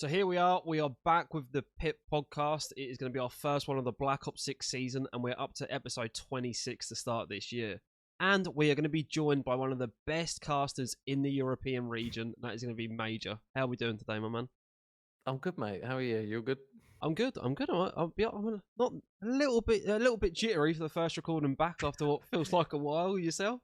So here we are. We are back with the Pip podcast. It is going to be our first one of the Black Ops 6 season, and we're up to episode 26 to start this year. And we are going to be joined by one of the best casters in the European region. That is going to be Major. How are we doing today, my man? I'm good, mate. How are you? You're good? I'm good. I'm good. I'm not a little bit jittery for the first recording back after what feels like a while. Yourself?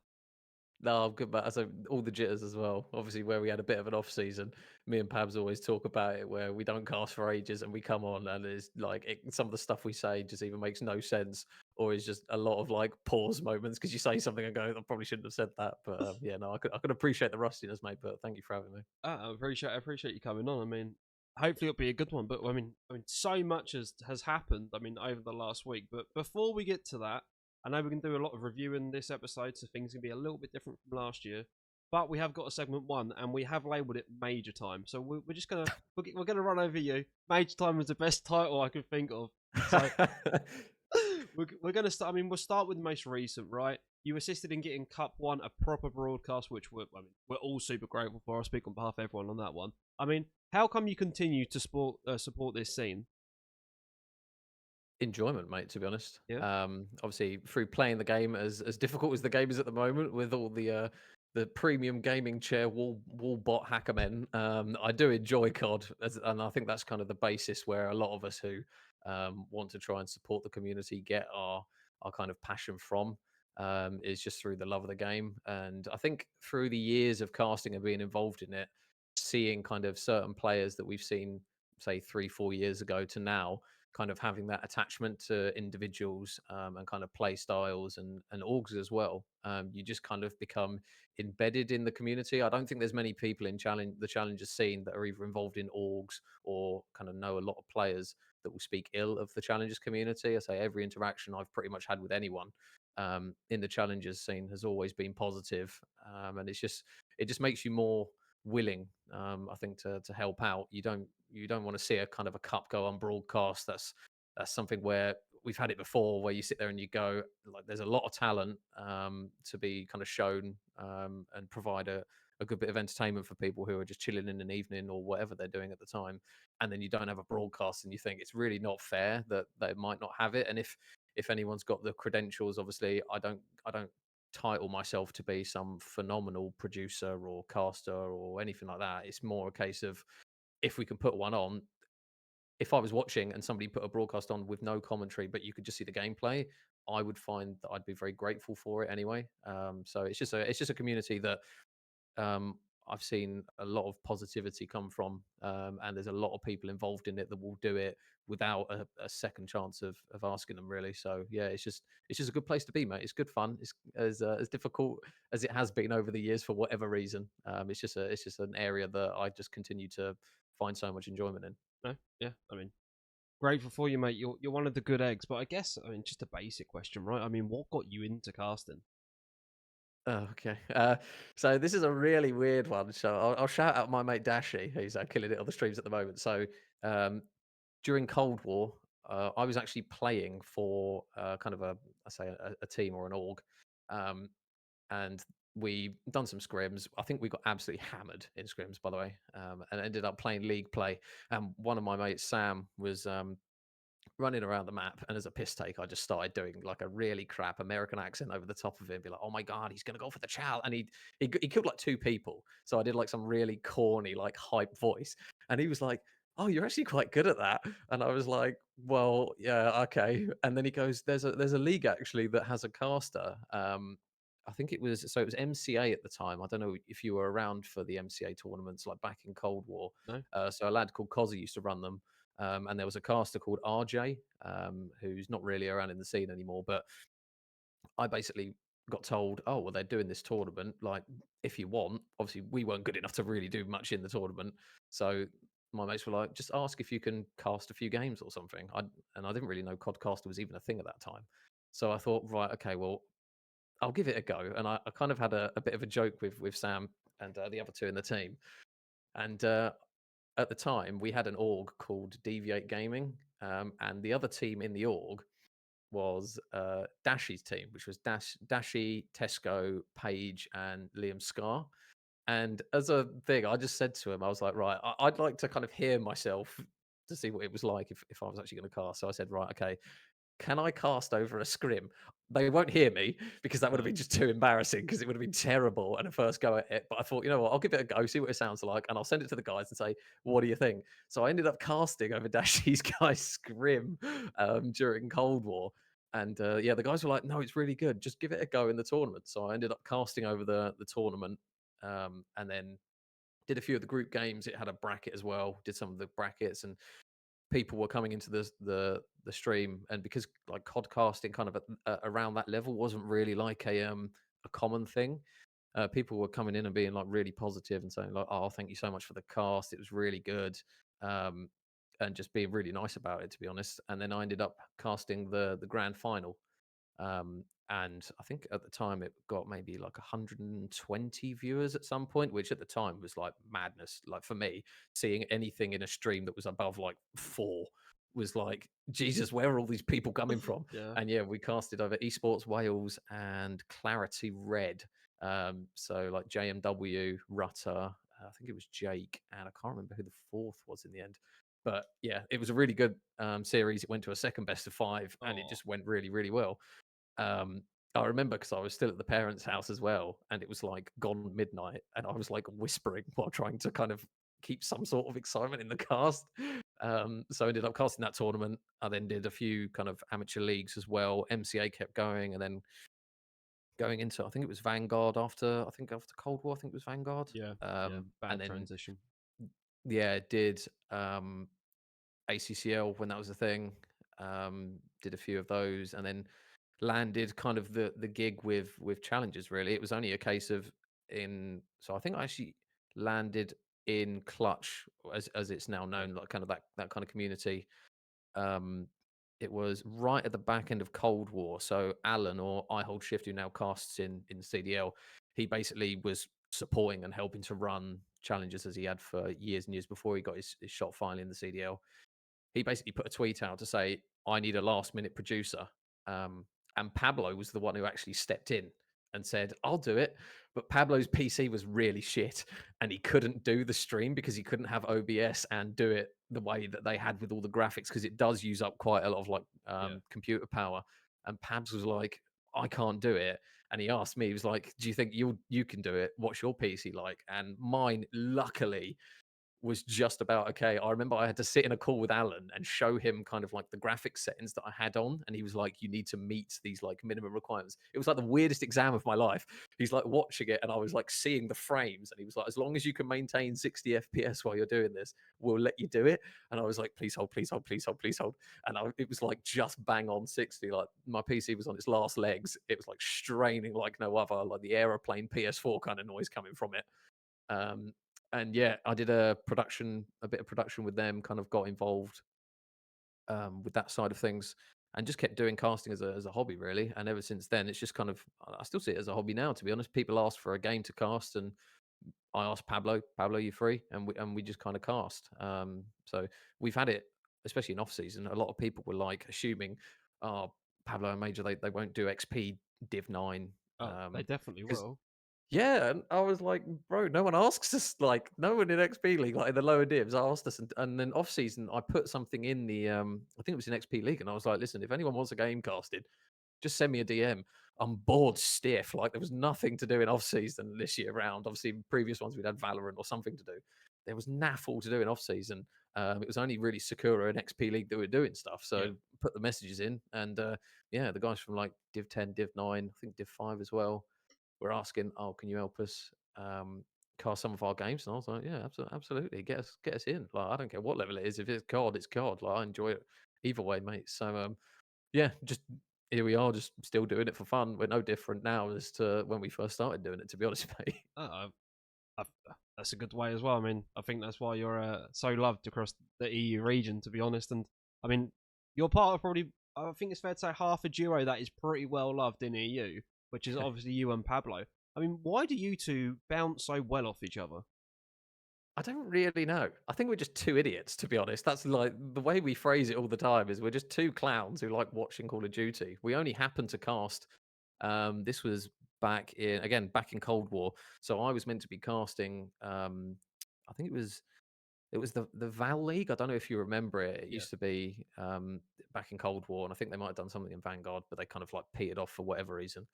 No, I'm good, mate. So all the jitters as well. Obviously, where we had a bit of an off season, me and Pabs always talk about it, where we don't cast for ages and we come on and it's like some of the stuff we say just either makes no sense or is just a lot of like pause moments because you say something and go, I probably shouldn't have said that. But yeah, no, I could appreciate the rustiness, mate. But thank you for having me. I appreciate you coming on. I mean, hopefully it'll be a good one. But I mean, so much has happened. I mean, over the last week. But before we get to that, I know we can do a lot of reviewing this episode, so things can be a little bit different from last year. But we have got a segment one, and we have labelled it Major Time. So we're just we're gonna run over you. Major Time was the best title I could think of. So we're going to start. I mean, we'll start with the most recent, right? You assisted in getting Cup One a proper broadcast, which we're all super grateful for. I speak on behalf of everyone on that one. I mean, how come you continue to support this scene? Enjoyment, mate, to be honest. Yeah, Obviously through playing the game as difficult as the game is at the moment with all the premium gaming chair wall bot hacker men. I do enjoy COD and I think that's kind of the basis where a lot of us who want to try and support the community get our kind of passion from. Is just through the love of the game. And I think through the years of casting and being involved in it, seeing kind of certain players that we've seen, say 3-4 years ago to now, kind of having that attachment to individuals and kind of play styles and orgs as well. You just kind of become embedded in the community. I don't think there's many people in the challenges scene that are either involved in orgs or kind of know a lot of players that will speak ill of the challenges community. I say every interaction I've pretty much had with anyone in the challenges scene has always been positive, and it just makes you more willing, I think, to help out. You don't want to see a kind of a cup go on broadcast. That's something where we've had it before, where you sit there and you go, like, there's a lot of talent to be kind of shown and provide a good bit of entertainment for people who are just chilling in an evening or whatever they're doing at the time, and then you don't have a broadcast, and you think it's really not fair that they might not have it. And if anyone's got the credentials, obviously, I don't title myself to be some phenomenal producer or caster or anything like that. It's more a case of if we can put one on. If I was watching and somebody put a broadcast on with no commentary, but you could just see the gameplay, I would find that I'd be very grateful for it anyway. So it's just a community that um, I've seen a lot of positivity come from, and there's a lot of people involved in it that will do it without a second chance of asking them, really. So yeah, it's just a good place to be, mate. It's good fun. It's as difficult as it has been over the years for whatever reason. It's just an area that I just continue to find so much enjoyment in. no, yeah. I mean, grateful for you, mate. You're one of the good eggs. But I guess I mean, just a basic question, right? I mean, what got you into casting? Oh, okay. So this is a really weird one. So I'll shout out my mate Dashi, who's killing it on the streams at the moment. So um, during Cold War, I was actually playing for kind of I say a team or an org, um, and we done some scrims. I think we got absolutely hammered in scrims, by the way, and ended up playing league play. And one of my mates, Sam, was running around the map, and as a piss take, I just started doing like a really crap American accent over the top of it and be like, oh my god, he's gonna go for the chow. And he killed like two people, so I did like some really corny like hype voice, and he was like, oh, you're actually quite good at that. And I was like, well, yeah, okay. And then he goes, there's a league actually that has a caster. It was MCA at the time. I don't know if you were around for the MCA tournaments like back in Cold War. No, So a lad called Cozzy used to run them, and there was a caster called RJ, who's not really around in the scene anymore. But I basically got told, oh, well, they're doing this tournament. Like, if you want, obviously, we weren't good enough to really do much in the tournament. So my mates were like, just ask if you can cast a few games or something. And I didn't really know Codcaster was even a thing at that time. So I thought, right, okay, well, I'll give it a go. And I kind of had a bit of a joke with Sam and the other two in the team. And at the time, we had an org called Deviate Gaming, and the other team in the org was Dashy's team, which was Dashy, Tesco, Paige, and Liam Scar. And as a thing, I just said to him, I was like, right, I'd like to kind of hear myself to see what it was like if I was actually going to cast. So I said, right, okay, can I cast over a scrim? They won't hear me because that would have No. been just too embarrassing because it would have been terrible at a first go at it. But I thought, you know what, I'll give it a go, see what it sounds like, and I'll send it to the guys and say, what do you think? So I ended up casting over Dashi's guys scrim during Cold War. And yeah, the guys were like, no, it's really good. Just give it a go in the tournament. So I ended up casting over the tournament, and then did a few of the group games. It had a bracket as well. Did some of the brackets, and people were coming into the stream, and because like codcasting kind of around that level wasn't really like a common thing, people were coming in and being like really positive and saying like, oh, thank you so much for the cast, it was really good, um and just being really nice about it, to be honest. And then I ended up casting the grand final, and I think at the time it got maybe like 120 viewers at some point, which at the time was like madness. Like for me, seeing anything in a stream that was above like 4 was like, Jesus, where are all these people coming from? Yeah. And yeah, we casted over Esports Wales and Clarity Red. So like JMW, Rutter, I think it was Jake, and I can't remember who the fourth was in the end. But yeah, it was a really good series. It went to a second best of 5, and it Oh. just went really, really well. um, I remember because I was still at the parents' house as well, and it was like gone midnight, and I was like whispering while trying to kind of keep some sort of excitement in the cast. So I ended up casting that tournament. I then did a few kind of amateur leagues as well. MCA kept going, and then going into, I think it was Vanguard after Cold War. I think it was Vanguard. Yeah. Yeah. And Bad then transition. yeah, did ACCL when that was a thing. Did a few of those, and then landed kind of the gig with challenges. Really, it was only a case of in. So I think I actually landed in Clutch, as it's now Yeah. known, like kind of that kind of community. Um, it was right at the back end of Cold War. So Alan, or I Hold Shift, who now casts in CDL, he basically was supporting and helping to run challenges as he had for years and years before he got his shot finally in the CDL. He basically put a tweet out to say, I need a last minute producer. Um, and Pablo was the one who actually stepped in and said, I'll do it. But Pablo's PC was really shit, and he couldn't do the stream because he couldn't have OBS and do it the way that they had with all the graphics, because it does use up quite a lot of like Yeah. computer power. And Pabs was like, I can't do it. And he asked me, he was like, do you think you can do it? What's your PC like? And mine, luckily, was just about okay. I remember I had to sit in a call with Alan and show him kind of like the graphics settings that I had on, and he was like, "You need to meet these like minimum requirements." It was like the weirdest exam of my life. He's like watching it, and I was like seeing the frames, and he was like, "As long as you can maintain 60 FPS while you're doing this, we'll let you do it." And I was like, "Please hold, please hold, please hold, please hold." And it was like just bang on 60. Like my PC was on its last legs. It was like straining like no other, like the aeroplane PS4 kind of noise coming from it. Um, and yeah, I did a bit of production with them, kind of got involved with that side of things, and just kept doing casting as a hobby, really. And ever since then, it's just kind of, I still see it as a hobby now, to be honest. People ask for a game to cast, and I asked Pablo, you free? And we just kind of cast. So we've had it, especially in off season. A lot of people were like assuming, oh, Pablo and Major, they won't do XP Div 9. Oh, they definitely Because will. yeah, and I was like, "Bro, no one asks us, like, no one in XP League, like, in the lower divs asked us." And then off season, I put something in the, I think it was in XP League, and I was like, "Listen, if anyone wants a game casted, just send me a DM. I'm bored stiff." Like, there was nothing to do in off season this year round. Obviously, previous ones we'd had Valorant or something to do. There was naff all to do in off season. It was only really Sakura and XP League that were doing stuff. Yeah. So put the messages in, and yeah, the guys from like Div 10, Div 9, I think Div 5 as well, were asking, "Oh, can you help us cast some of our games?" And I was like, "Yeah, absolutely. Get us in. Like, I don't care what level it is. If it's COD, it's COD. Like, I enjoy it either way, mate." So yeah, just here we are, just still doing it for fun. We're no different now as to when we first started doing it, to be honest, mate. Oh, that's a good way as well. I mean, I think that's why you're so loved across the EU region, to be honest. And I mean, you're part of probably, I think it's fair to say, half a duo that is pretty well loved in EU, which is obviously you and Pablo. I mean, why do you two bounce so well off each other? I don't really know. I think we're just two idiots, to be honest. That's like the way we phrase it all the time, is we're just two clowns who like watching Call of Duty. We only happen to cast. This was back in Cold War. So I was meant to be casting. I think it was the Val League. I don't know if you remember it. It Yeah. used to be back in Cold War, and I think they might have done something in Vanguard, but they kind of like petered off for whatever reason.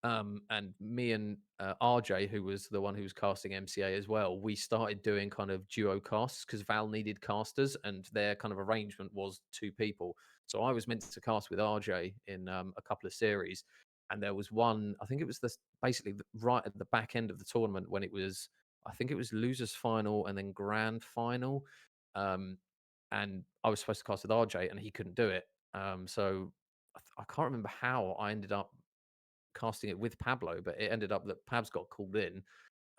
And me and RJ, who was the one who was casting MCA as well, we started doing kind of duo casts because Val needed casters, and their kind of arrangement was two people. So I was meant to cast with RJ in a couple of series, and there was one. I think it was basically right at the back end of the tournament when it was. I think it was losers final and then grand final, um, and I was supposed to cast with RJ, and he couldn't do it. So I can't remember how I ended up casting it with Pablo, but it ended up that Pabs got called in.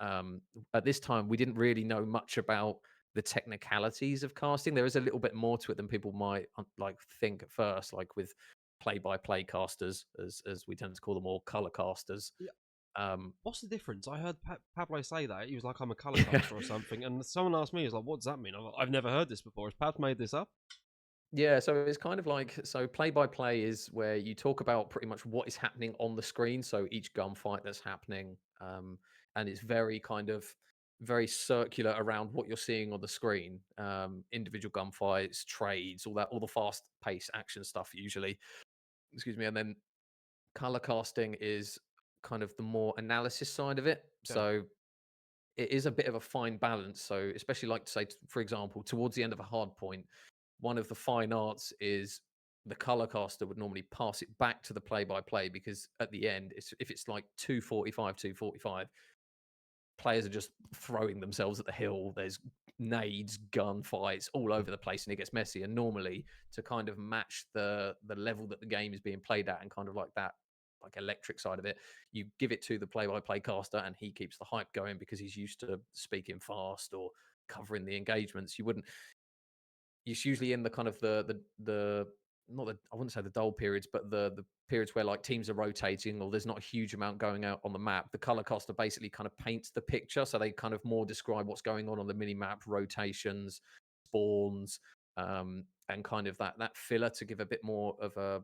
Um, at this time, we didn't really know much about the technicalities of casting. There is a little bit more to it than people might like think at first, like with play-by-play casters, as we tend to call them, or color casters. Yeah. Um, What's the difference? I heard Pablo say that he was like, "I'm a color yeah, caster" or something, and someone asked me, "Is like, what does that mean?" I'm like, I've never heard this before. Has Pab made this up? yeah. So it's kind of like play-by-play is where you talk about pretty much what is happening on the screen. So each gunfight that's happening, and it's very kind of very circular around what you're seeing on the screen. Individual gunfights, trades, all that, all the fast-paced action stuff usually. Excuse me, and then color casting is kind of the more analysis side of it. Okay. So it is a bit of a fine balance. So, especially like to say, for example, towards the end of a hard point, one of the fine arts is the color caster would normally pass it back to the play by play because at the end, if it's like 245, 245, players are just throwing themselves at the hill. There's nades, gunfights all over the place, and it gets messy. And normally, to kind of match the level that the game is being played at, and kind of like that like electric side of it, you give it to the play-by-play caster, and he keeps the hype going because he's used to speaking fast or covering the engagements. You wouldn't It's usually in the kind of the not the I wouldn't say the dull periods, but the periods where like teams are rotating or there's not a huge amount going out on the map. The color caster basically kind of paints the picture, so they kind of more describe what's going on the mini map, rotations, spawns, and kind of that filler to give a bit more of a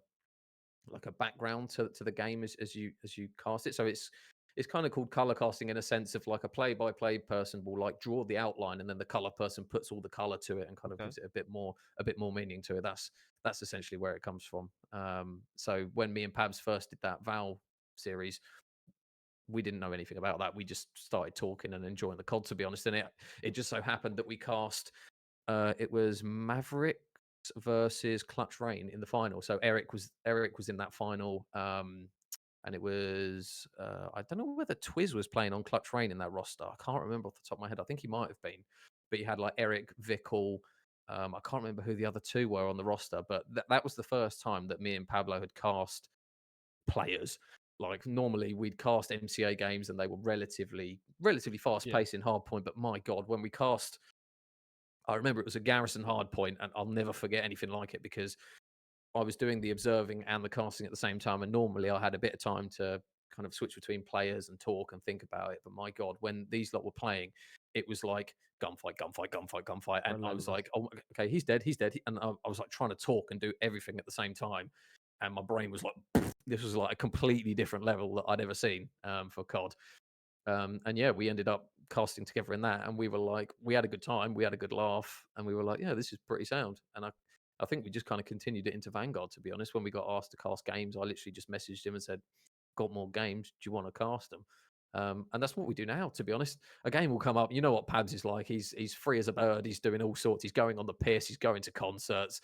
like a background to the game as you cast it. So it's kind of called color casting in a sense of like a play by play person will like draw the outline and then the color person puts all the color to it and kind of Okay. gives it a bit more meaning to it. That's essentially where it comes from. So when me and Pabs first did that Val series, we didn't know anything about that. We just started talking and enjoying the COD, to be honest. And it just so happened that we cast it was Mavericks versus Clutch Rain in the final. So Eric was in that final, and it was I don't know whether Twiz was playing on Clutch Rain in that roster. I can't remember off the top of my head. I think he might have been, but you had like Eric, Vickle. I can't remember who the other two were on the roster, but that was the first time that me and Pablo had cast players. Like normally we'd cast MCA games and they were relatively fast Yeah. paced in hardpoint, but my god, when we cast I remember it was a garrison hardpoint, and I'll never forget anything like it because I was doing the observing and the casting at the same time. And normally I had a bit of time to kind of switch between players and talk and think about it. But my God, when these lot were playing, it was like gunfight, gunfight, gunfight, gunfight. And I was Relentless. like, oh, okay, he's dead, he's dead. And I was like trying to talk and do everything at the same time. And my brain was like, this was like a completely different level that I'd ever seen for COD. And yeah, we ended up casting together in that, and we were like, we had a good time, we had a good laugh, and we were like, yeah, this is pretty sound. And I think we just kind of continued it into Vanguard. To be honest, when we got asked to cast games, I literally just messaged him and said, "Got more games? Do you want to cast them?" And that's what we do now. To be honest, a game will come up. You know what Pabs is like. He's free as a bird. He's doing all sorts. He's going on the piss. He's going to concerts.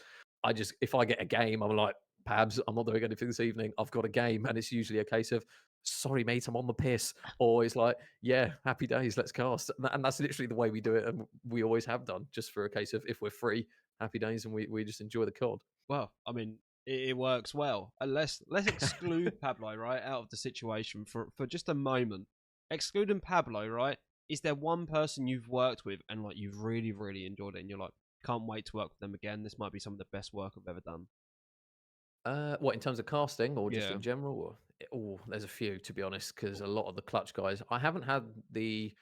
If I get a game, I'm like, Pabs, I'm not doing anything this evening. I've got a game, and it's usually a case of, sorry, mate, I'm on the piss. Or it's like, yeah, happy days, let's cast. And that's literally the way we do it. And we always have done, just for a case of if we're free, happy days, and we just enjoy the COD. Well, I mean, it works well. And let's exclude Pablo right out of the situation for just a moment. Excluding Pablo, right? Is there one person you've worked with and like you've really enjoyed it, and you're like, can't wait to work with them again? This might be some of the best work I've ever done. What in terms of casting or just Yeah. in general? Oh, there's a few to be honest, because a lot of the clutch guys, I haven't had the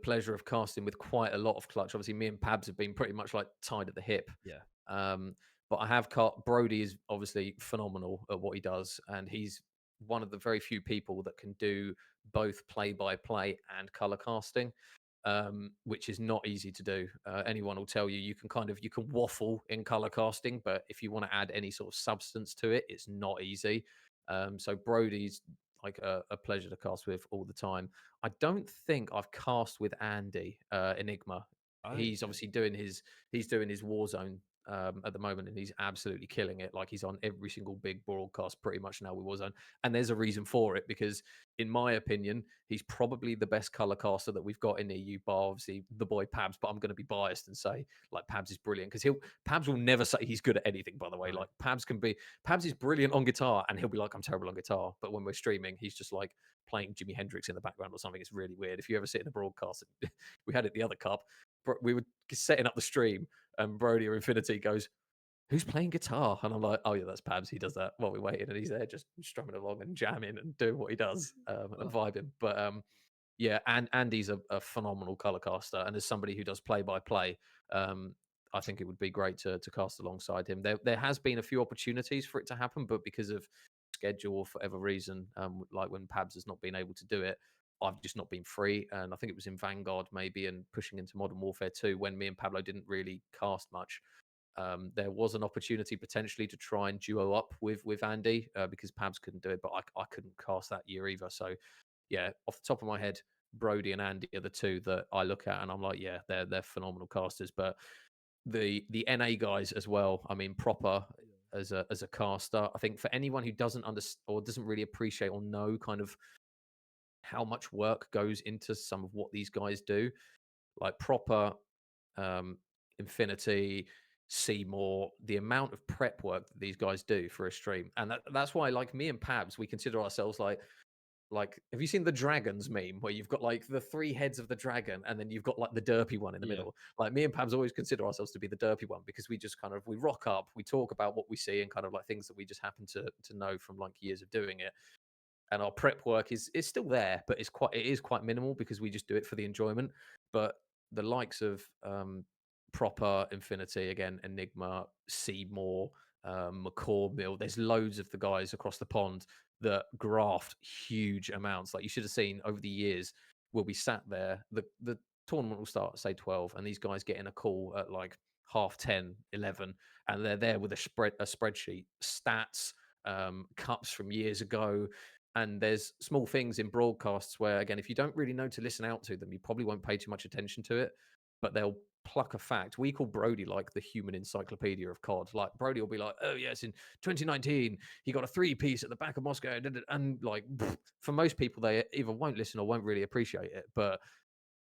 pleasure of casting with quite a lot of clutch. Obviously, me and Pabs have been pretty much like tied at the hip. Yeah. Um, but I have caught Brody is obviously phenomenal at what he does, and he's one of the very few people that can do both play by play and color casting, which is not easy to do. Anyone will tell you you can waffle in color casting, but if you want to add any sort of substance to it, it's not easy. So Brody's like a pleasure to cast with all the time. I don't think I've cast with Andy Enigma. He's Okay. obviously he's doing his Warzone at the moment, and he's absolutely killing it. Like he's on every single big broadcast pretty much now with Warzone, and there's a reason for it because, in my opinion, he's probably the best color caster that we've got in EU. Bar obviously the boy Pabs, but I'm going to be biased and say like Pabs is brilliant because he'll Pabs will never say he's good at anything. By the way, No. like Pabs is brilliant on guitar, and he'll be like I'm terrible on guitar, but when we're streaming, he's just like playing Jimi Hendrix in the background or something. It's really weird. If you ever sit in a broadcast, we had it the other cup. We were setting up the stream, and Brody or Infinity goes, "Who's playing guitar?" And I'm like, "Oh yeah, that's Pabs. He does that while we're waiting, and he's there just strumming along and jamming and doing what he does and Oh, vibing." But yeah, and Andy's a phenomenal color caster, and as somebody who does play by play, I think it would be great to cast alongside him. There has been a few opportunities for it to happen, but because of schedule or for whatever reason, like when Pabs has not been able to do it, I've just not been free. And I think it was in Vanguard maybe and pushing into Modern Warfare 2 when me and Pablo didn't really cast much. There was an opportunity potentially to try and duo up with Andy because Pabs couldn't do it, but I couldn't cast that year either. So yeah, off the top of my head, Brody and Andy are the two that I look at, and I'm like, yeah, they're phenomenal casters. But the NA guys as well. I mean, proper yeah. as a caster. I think for anyone who doesn't understand or doesn't really appreciate or know kind of how much work goes into some of what these guys do, like proper um, Infinity, Seymour, the amount of prep work that these guys do for a stream, and that's why, like me and Pabs, we consider ourselves like. Have you seen the dragons meme where you've got like the three heads of the dragon, and then you've got like the derpy one in the Yeah. middle? Like me and Pabs always consider ourselves to be the derpy one because we just kind of we rock up, we talk about what we see, and kind of like things that we just happen to know from like years of doing it, and our prep work is still there, but it is quite minimal because we just do it for the enjoyment. But the likes of proper Infinity again, Enigma, Seymour, McCaw Mill. There's loads of the guys across the pond that graft huge amounts. Like you should have seen over the years, we'll be sat there. The tournament will start at say 12, and these guys get in a call at like half 10, 11, and they're there with a spreadsheet, stats, cups from years ago. And there's small things in broadcasts where, again, if you don't really know to listen out to them, you probably won't pay too much attention to it. But they'll pluck a fact. We call Brody like the human encyclopedia of COD. Like Brody will be like, "Oh yes, in 2019 he got a three-piece at the back of Moscow," and like for most people, they either won't listen or won't really appreciate it. But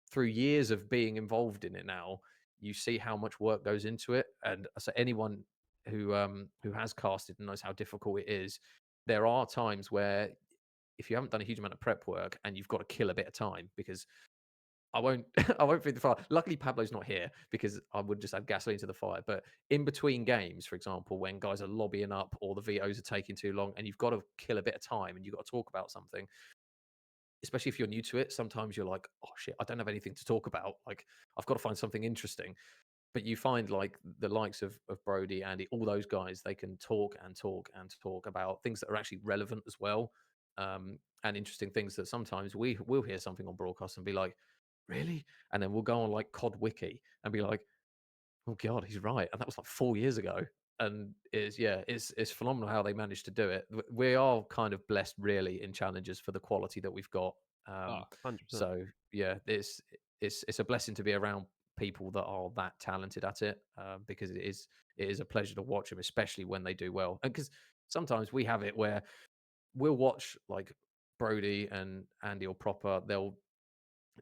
through years of being involved in it now, you see how much work goes into it. And so anyone who has casted and knows how difficult it is, there are times where if you haven't done a huge amount of prep work and you've got to kill a bit of time because I won't I won't feed the fire. Luckily Pablo's not here because I would just add gasoline to the fire. But in between games, for example, when guys are lobbying up or the VOs are taking too long and you've got to kill a bit of time and you've got to talk about something, especially if you're new to it, sometimes you're like, "Oh shit, I don't have anything to talk about. Like, I've got to find something interesting." But you find like the likes of Brody, Andy, all those guys, they can talk and talk and talk about things that are actually relevant as well, and interesting things that sometimes will hear something on broadcast and be like, "Really?" And then we'll go on like COD Wiki and be like, "Oh god, he's right," and that was like 4 years ago. And it's phenomenal how they managed to do it. We are kind of blessed, really, in challenges for the quality that we've got. Oh, Um, 100%. so yeah, it's a blessing to be around people that are that talented at it because it is a pleasure to watch them, especially when they do well. And because sometimes we have it where we'll watch like Brody and Andy or Proper, they'll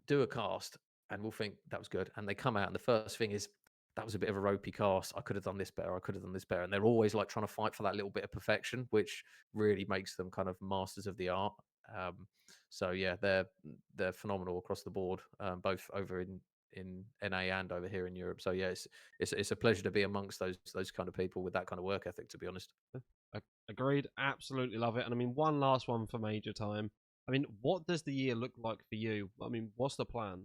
do a cast and we'll think that was good. And they come out and the first thing is that was a bit of a ropey cast. I could have done this better. I could have done this better. And they're always like trying to fight for that little bit of perfection, which really makes them kind of masters of the art. Um, so yeah, they're phenomenal across the board, both over in NA and over here in Europe. So yeah, it's a pleasure to be amongst those kind of people with that kind of work ethic. To be honest. Agreed. Absolutely love it. And I mean, one last one for Major Time. I mean, what does the year look like for you? I mean, what's the plan?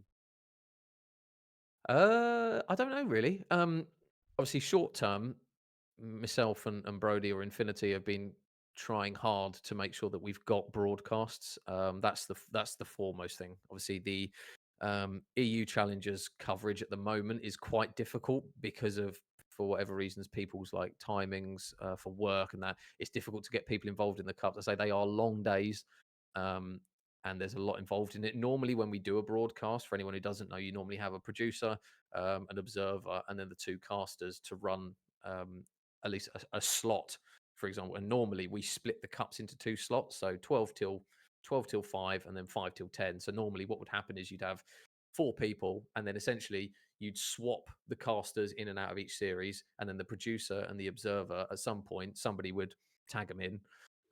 I don't know really. Obviously, short term, myself and Brody or Infinity have been trying hard to make sure that we've got broadcasts. That's the foremost thing. Obviously, the EU Challengers coverage at the moment is quite difficult because of, for whatever reasons, people's like timings for work and that. It's difficult to get people involved in the cups. I say they are long days. Um, and there's a lot involved in it. Normally, when we do a broadcast, for anyone who doesn't know, you normally have a producer, an observer, and then the two casters to run at least a slot, for example. And normally we split the cups into two slots, so 12 till 5 and then 5 till 10. So normally what would happen is you'd have four people and then essentially you'd swap the casters in and out of each series, and then the producer and the observer at some point somebody would tag them in,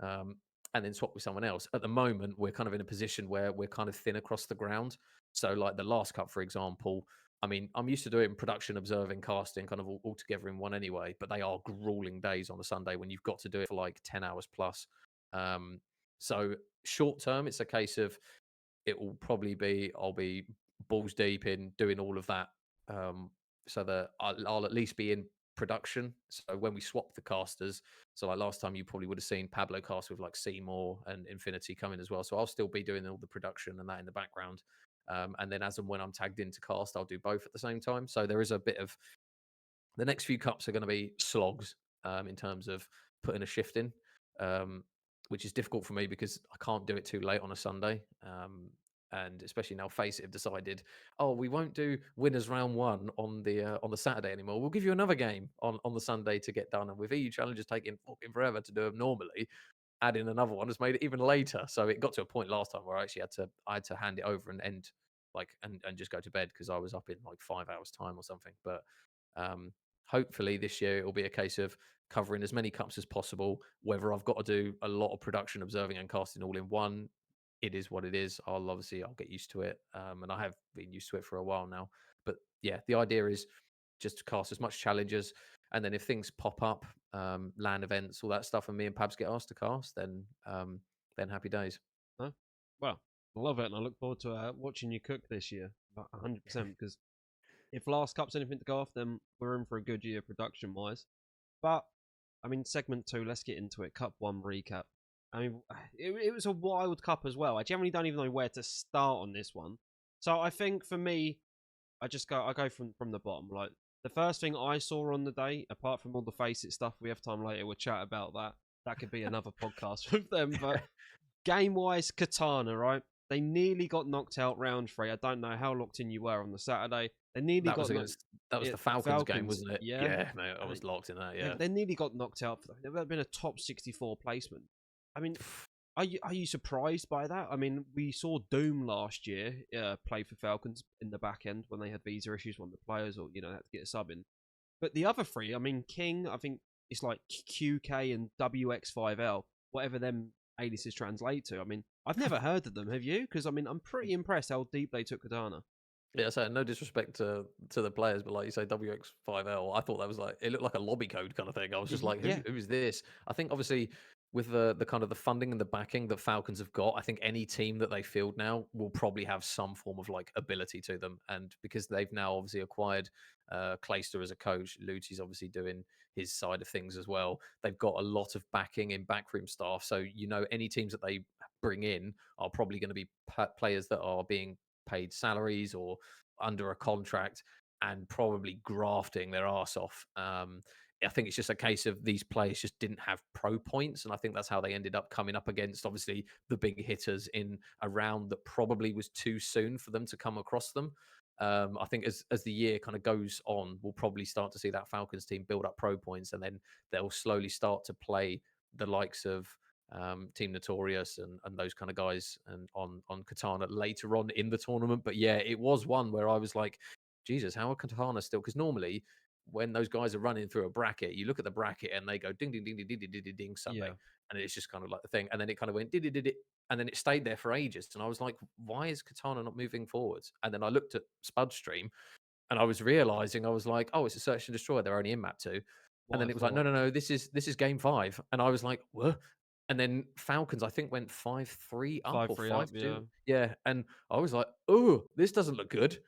um, and then swap with someone else. At the moment we're kind of in a position where we're kind of thin across the ground. So like the last cup, for example, I mean, I'm used to doing production, observing, casting, kind of all together in one anyway. But they are grueling days on a Sunday when you've got to do it for like 10 hours plus. Um, so short term, it's a case of it will probably be I'll be balls deep in doing all of that, um, so that I'll at least be in production. So when we swap the casters, so like last time, you probably would have seen Pablo cast with like Seymour and Infinity coming as well. So I'll still be doing all the production and that in the background. And then as and when I'm tagged into cast, I'll do both at the same time. So there is a bit of, the next few cups are going to be slogs, in terms of putting a shift in, um, which is difficult for me because I can't do it too late on a Sunday. And especially now, Face It have decided, oh, we won't do winners round one on the Saturday anymore. We'll give you another game on the Sunday to get done. And with EU challenges taking fucking forever to do them normally, adding another one has made it even later. So it got to a point last time where I had to hand it over and end like and just go to bed because I was up in like 5 hours time or something. But um, hopefully this year it'll be a case of covering as many cups as possible. Whether I've got to do a lot of production, observing, and casting all in one, it is what it is. I'll get used to it, and I have been used to it for a while now. But yeah, the idea is just to cast as much challenges, and then if things pop up, LAN events, all that stuff, and me and Pabs get asked to cast, then happy days. Huh? Well, I love it, and I look forward to watching you cook this year, 100%. Because if last cup's anything to go off, then we're in for a good year production wise. But I mean, segment two, let's get into it. Cup one recap. I mean, it was a wild cup as well. I generally don't even know where to start on this one. So I think for me, I go from the bottom. Like the first thing I saw on the day, apart from all the Face It stuff, we have time later. We'll chat about that. That could be another podcast with them. But game wise, Katana, right? They nearly got knocked out round three. I don't know how locked in you were on the Saturday. They nearly That was got knocked. against that was Yeah, the Falcons game, Falcons, wasn't it? yeah. Yeah, mate, I I was mean, locked in that. they, Yeah. they nearly got knocked out. They've been a top 64 placement. I mean, are you surprised by that? I mean, we saw Doom last year play for Falcons in the back end when they had visa issues, one of the players, or had to get a sub in. But the other three, I mean, King, I think it's like QK and WX5L, whatever them aliases translate to. I mean, I've never heard of them. Have you? Because I mean, I'm pretty impressed how deep they took Katana. Yeah, so no disrespect to the players, but like you say, WX5L, I thought that was like it looked like a lobby code kind of thing. I was just like, Yeah, who is this? I think obviously with the kind of the funding and the backing that Falcons have got, I think any team that they field now will probably have some form of like ability to them. And because they've now obviously acquired Clayster as a coach, Luti's obviously doing his side of things as well. They've got a lot of backing in backroom staff, so any teams that they bring in are probably going to be players that are being paid salaries or under a contract and probably grafting their arse off. I think it's just a case of these players just didn't have pro points, and I think that's how they ended up coming up against obviously the big hitters in a round that probably was too soon for them to come across them. I think as the year kind of goes on, we'll probably start to see that Falcons team build up pro points, and then they'll slowly start to play the likes of Team Notorious and those kind of guys and on Katana later on in the tournament. But yeah, it was one where I was like, Jesus, how are Katana still? Because normally when those guys are running through a bracket, you look at the bracket and they go ding ding ding ding ding ding ding, ding, ding Sunday, yeah, and it's just kind of like the thing, and then it kind of went did it, and then it stayed there for ages, and I was like, why is Katana not moving forwards? And then I looked at Spud's stream, and I was realizing I was like, oh, it's a search and destroy. They're only in map two. And what I then it was like, no, thought. no, no, this is game five. And I was like, what? And then Falcons, I think, went 5-3 up or 5-3 up, 5-2. yeah. Yeah. And I was like, oh, this doesn't look good.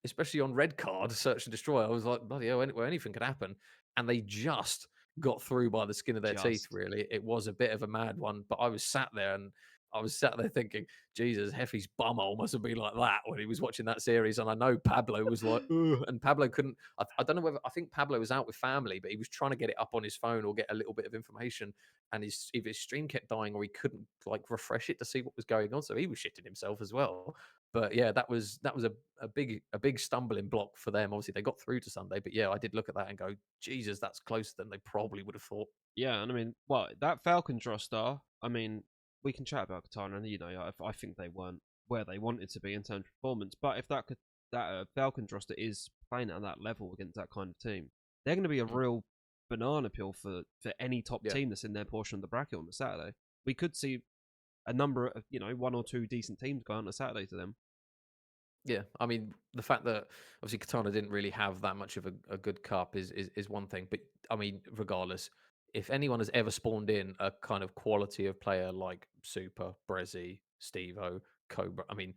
Especially on red card, search and destroy. I was like, bloody hell, anything could happen. And they just got through by the skin of their teeth, Just. really. It was a bit of a mad one, but I was sat there thinking, Jesus, Heffy's bumhole must have been like that when he was watching that series. And I know Pablo was like, ugh, and Pablo couldn't. I don't know whether I think Pablo was out with family, but he was trying to get it up on his phone or get a little bit of information, and either his stream kept dying or he couldn't like refresh it to see what was going on. So he was shitting himself as well. But yeah, that was a big stumbling block for them. Obviously, they got through to Sunday, but yeah, I did look at that and go, Jesus, that's closer than they probably would have thought. Yeah, and I mean, well, that Falcons roster, I mean, we can chat about Katana, and I think they weren't where they wanted to be in terms of performance. But if that Falcons roster is playing at that level against that kind of team, they're going to be a Mm, real banana peel for any top yeah. team that's in their portion of the bracket on the Saturday. We could see a number of one or two decent teams go on a Saturday to them. Yeah, I mean, the fact that obviously Katana didn't really have that much of a good cup is one thing. But I mean, regardless, if anyone has ever spawned in a kind of quality of player like Super, Brezzy, Stevo, Cobra, I mean,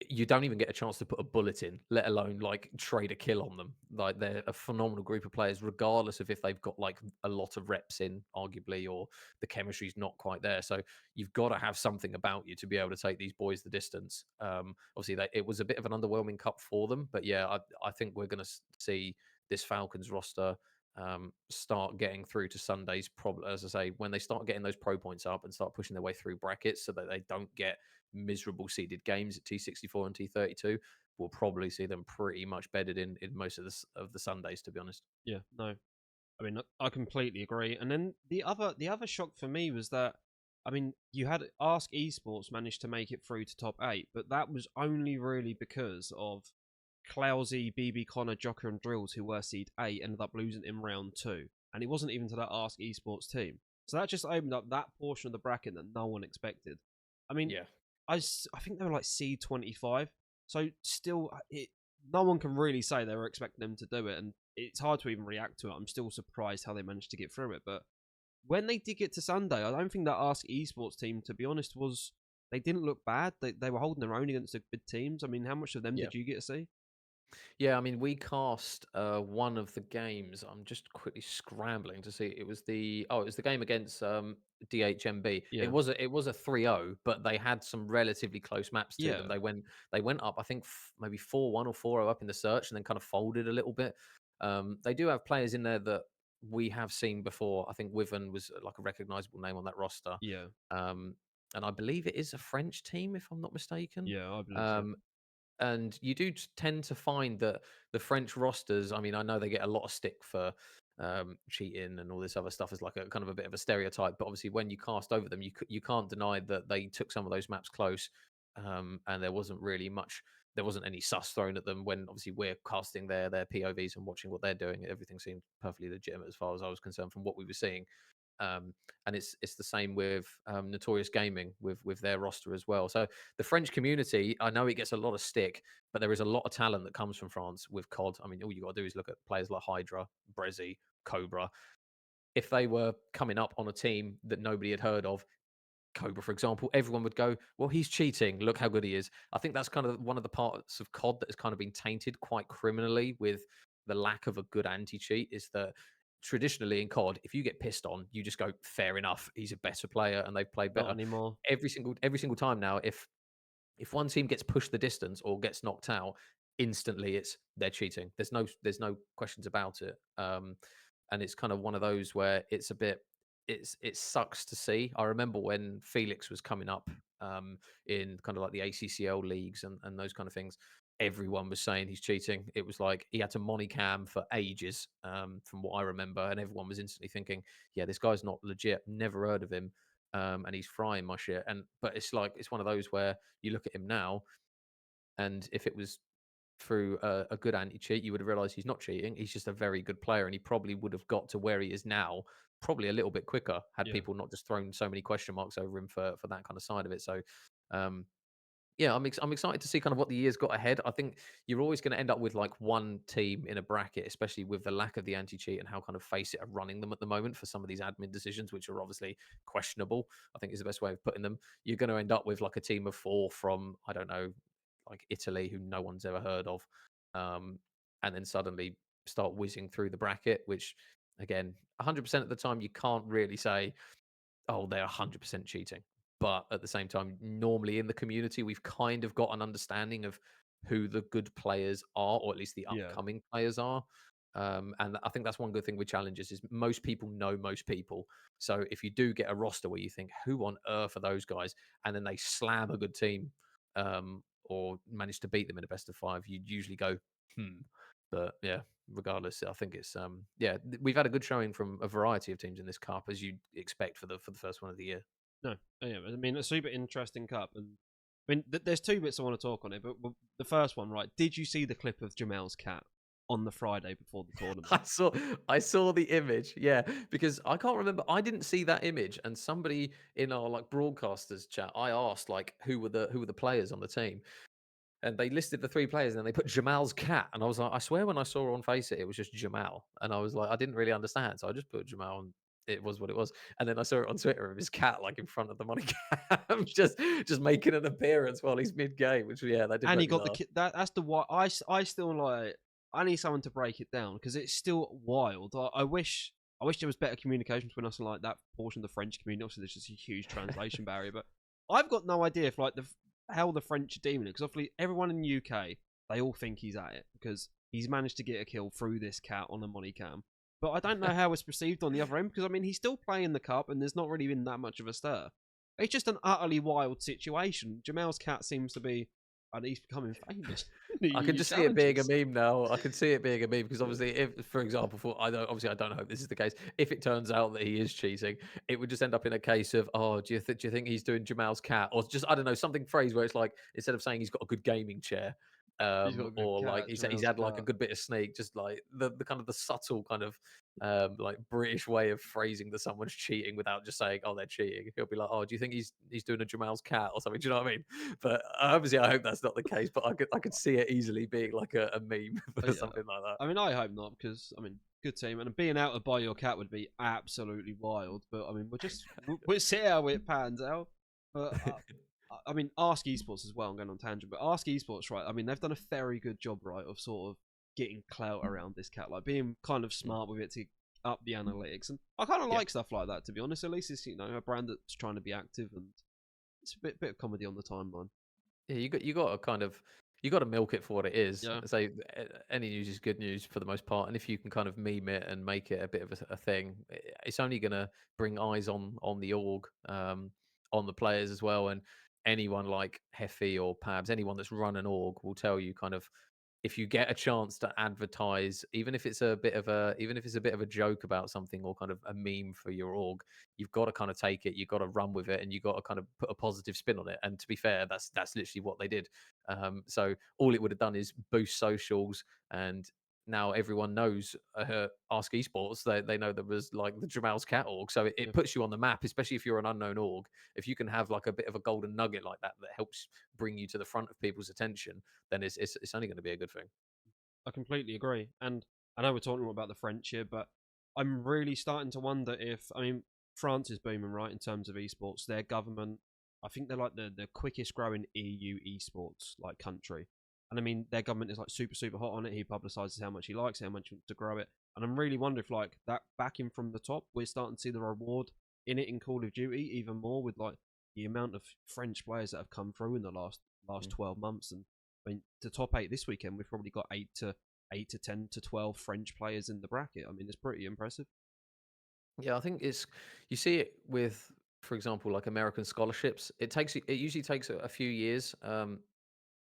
you don't even get a chance to put a bullet in, let alone like trade a kill on them. Like they're a phenomenal group of players, regardless of if they've got like a lot of reps in, arguably, or the chemistry's not quite there. So you've got to have something about you to be able to take these boys the distance. Obviously, it was a bit of an underwhelming cup for them, but yeah, I think we're going to see this Falcons roster start getting through to Sundays. Probably, as I say, when they start getting those pro points up and start pushing their way through brackets, so that they don't get miserable seeded games at T64 and T32, we'll probably see them pretty much bedded in most of the Sundays, to be honest. Yeah, no, I mean, I completely agree. And then the other shock for me was that, I mean, you had Ask Esports managed to make it through to top eight, but that was only really because of Clousey, BB Connor, Jocker, and Drills, who were seed eight, ended up losing in round two, and it wasn't even to that Ask Esports team. So that just opened up that portion of the bracket that no one expected. I mean, Yeah. I think they were like seed 25, so still, no one can really say they were expecting them to do it, and it's hard to even react to it. I'm still surprised how they managed to get through it. But when they did get to Sunday, I don't think that Ask Esports team, to be honest, was they didn't look bad. They were holding their own against the good teams. I mean, how much of them Yeah. did you get to see? Yeah, I mean, we cast one of the games. I'm just quickly scrambling to see. It was the game against DHMB. Yeah, It was a 3-0, but they had some relatively close maps to them. yeah, They went up, I think maybe 4-1 or 4-0 up in the search, and then kind of folded a little bit. They do have players in there that we have seen before. I think Wiven was like a recognizable name on that roster. yeah, Um, and I believe it is a French team, if I'm not mistaken. yeah. I believe so. Um, and you do tend to find that the French rosters, I mean, I know they get a lot of stick for cheating and all this other stuff as like a kind of a bit of a stereotype, but obviously when you cast over them, you can't deny that they took some of those maps close, and there wasn't any sus thrown at them when obviously we're casting their POVs and watching what they're doing. Everything seemed perfectly legitimate as far as I was concerned from what we were seeing. Um, and it's the same with Notorious Gaming with their roster as well. So the French community, I know it gets a lot of stick, but there is a lot of talent that comes from France with COD. I mean, all you got to do is look at players like Hydra, Brezzy, Cobra. If they were coming up on a team that nobody had heard of, Cobra, for example, everyone would go, "Well, he's cheating. Look how good he is." I think that's kind of one of the parts of COD that has kind of been tainted quite criminally with the lack of a good anti-cheat. Is that traditionally in COD, if you get pissed on, you just go, "Fair enough, he's a better player and they've played Not better." anymore. Every single time now, if one team gets pushed the distance or gets knocked out, instantly it's they're cheating. There's no questions about it. And it's kind of one of those where it's a bit it sucks to see. I remember when Felix was coming up in kind of like the ACCL leagues and those kind of things. Everyone was saying he's cheating. It was like he had to monicam for ages, from what I remember, and everyone was instantly thinking, "Yeah, this guy's not legit. Never heard of him." And he's frying my shit. But it's like it's one of those where you look at him now, and if it was through a good anti cheat, you would have realized he's not cheating. He's just a very good player, and he probably would have got to where he is now probably a little bit quicker had Yeah. people not just thrown so many question marks over him for that kind of side of it. So, um, yeah, I'm excited to see kind of what the year's got ahead. I think you're always going to end up with like one team in a bracket, especially with the lack of the anti-cheat and how kind of Face It are running them at the moment for some of these admin decisions, which are obviously questionable. I think is the best way of putting them. You're going to end up with like a team of four from I don't know, like Italy, who no one's ever heard of, and then suddenly start whizzing through the bracket, which again, 100% of the time, you can't really say, oh, they're 100% cheating. But at the same time, normally in the community, we've kind of got an understanding of who the good players are, or at least the Yeah. upcoming players are. And I think that's one good thing with challenges is most people know most people. So if you do get a roster where you think, who on earth are those guys? And then they slam a good team, or manage to beat them in a best of five, you'd usually go, hmm. But yeah, regardless, I think it's we've had a good showing from a variety of teams in this cup, as you'd expect for the first one of the year. No, yeah, I mean, a super interesting cup, and I mean, there's two bits I want to talk on it, but the first one, right? Did you see the clip of Jamel's cat on the Friday before the I tournament? saw I saw the image, yeah, because I can't remember. I didn't see that image, and somebody in our like broadcasters chat, I asked like who were the players on the team, and they listed the three players, and then they put Jamal's cat, and I was like, I swear when I saw her on Face It was just Jamal, and I was like, I didn't really understand, so I just put Jamal, and it was what it was. And then I saw it on Twitter of his cat like in front of the money cam, just making an appearance while he's mid game, which yeah, that did And he make me got the laugh. that's the why I still like. I need someone to break it down because it's still wild. I wish there was better communication between us and like that portion of the French community. Obviously, there's just a huge translation barrier, but I've got no idea if like the how the French are deeming it because obviously everyone in the UK they all think he's at it because he's managed to get a kill through this cat on a money cam. But I don't know how it's perceived on the other end because I mean he's still playing the cup and there's not really been that much of a stir. It's just an utterly wild situation. Jamel's cat seems to be and he's becoming famous I in can these just see it being a challenges. meme now. I can see it being a meme because Yeah, obviously, if for example, for I don't know if this is the case. If it turns out that he is cheating, it would just end up in a case of, oh, do you think he's doing Jamal's cat, or just I don't know something phrase where it's like instead of saying he's got a good gaming chair, he's got a good or like cat. he's Jamel's had like a cat. good bit of sneak, just like the kind of the subtle kind of like British way of phrasing that someone's cheating without just saying, oh, they're cheating. He'll be like, oh, do you think he's doing a Jamal's cat or something? Do you know what I mean? But obviously, I hope that's not the case. But I could see it easily being like a meme Oh, or yeah, something like that. I mean, I hope not because I mean, good team and being out to buy your cat would be absolutely wild. But I mean, we'll see how it pans out. But I mean, Ask Esports as well. I'm going on tangent, but Ask Esports, right? I mean, they've done a very good job, right, of sort of getting clout around this cat, like being kind of Mm, smart with it to up the analytics, and I kind of yeah, like stuff like that. To be honest, at least it's a brand that's trying to be active and it's a bit of comedy on the timeline. yeah. You got to kind of you got to milk it for what it is. Yeah, Say any news is good news for the most part, and if you can kind of meme it and make it a bit of a thing, it's only going to bring eyes on the org, on the players as well, and anyone like Heffy or Pabs, anyone that's run an org will tell you kind of if you get a chance to advertise, even if it's a bit of a joke about something or kind of a meme for your org, you've got to kind of take it, you've got to run with it, and you've got to kind of put a positive spin on it. And to be fair, that's literally what they did. So all it would have done is boost socials, and now everyone knows Ask Esports. They know there was like the Jamal's Cat org, so it yeah. puts you on the map, especially if you're an unknown org. If you can have like a bit of a golden nugget like that that helps bring you to the front of people's attention, then it's only going to be a good thing. I completely agree. And I know we're talking about the French here, but I'm really starting to wonder if I mean France is booming right in terms of esports. Their government, I think they're like the quickest growing EU esports like country. And I mean their government is like super hot on it. He publicises how much he likes it, how much he wants to grow it. And I'm really wondering if like that backing from the top, we're starting to see the reward in it in Call of Duty even more with like the amount of French players that have come through in the last Mm. 12 months and I mean, the top eight this weekend, we've probably got 10 to 12 French players in the bracket. I mean, it's pretty impressive. Yeah, I think it's you see it with, for example, like American scholarships. It usually takes a few years,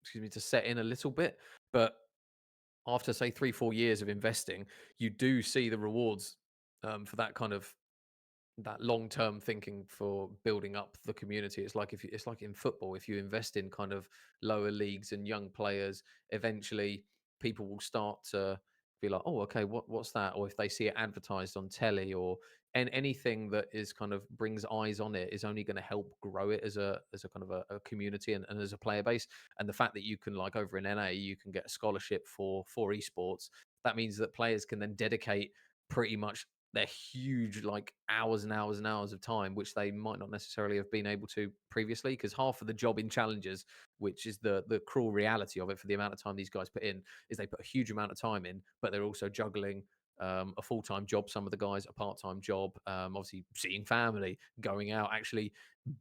excuse me, to set in a little bit, but after say 3 4 years of investing, you do see the rewards for that kind of that long-term thinking for building up the community. It's like it's like in football, if you invest in kind of lower leagues and young players, eventually people will start to be like, oh, okay, what's that? Or if they see it advertised on telly or and anything that is kind of brings eyes on it is only going to help grow it as a kind of a community and as a player base. And the fact that you can like over in NA, you can get a scholarship for esports, that means that players can then dedicate pretty much they're huge like hours and hours and hours of time which they might not necessarily have been able to previously because half of the job in challenges, which is the cruel reality of it for the amount of time these guys put in, is they put a huge amount of time in but they're also juggling a full-time job. Some of the guys a part-time job. Obviously, seeing family, going out, actually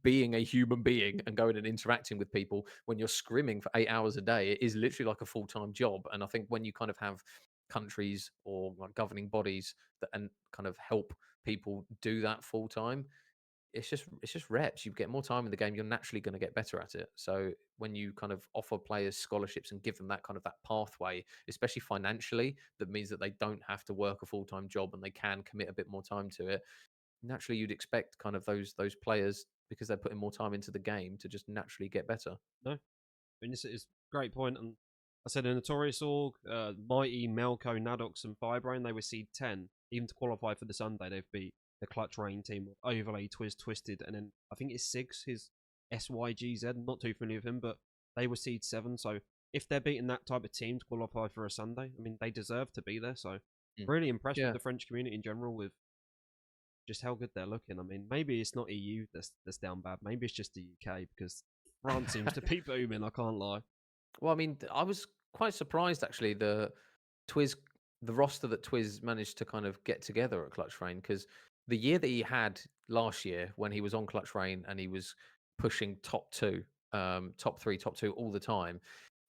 being a human being, and going and interacting with people. When you're scrimming for 8 hours a day, it is literally like a full-time job. And I think when you kind of have countries or like governing bodies that and kind of help people do that full time, it's just reps. You get more time in the game, you're naturally going to get better at it. So when you kind of offer players scholarships and give them that kind of that pathway, especially financially, that means that they don't have to work a full-time job and they can commit a bit more time to it. Naturally, you'd expect kind of those players, because they're putting more time into the game, to just naturally get better. No, I mean, this is a great point. And I said a Notorious Org, Mighty, Melko, Nadox, and Firebrain, they were seed 10. Even to qualify for the Sunday, they've beat the Clutch Rain team of Overlay, Twisted, and then I think it's Sigs, his SYGZ. I'm not too familiar with him, but they were seed 7. So if they're beating that type of team to qualify for a Sunday, I mean, they deserve to be there. So Mm. really impressed with Yeah. the French community in general with just how good they're looking. I mean, maybe it's not EU that's down bad. Maybe it's just the UK because France seems to be booming. I can't lie. Well, I mean, I was quite surprised actually Twiz the roster that Twiz managed to kind of get together at Clutch Rain, because the year that he had last year when he was on Clutch Rain and he was pushing top two, top three, top two all the time,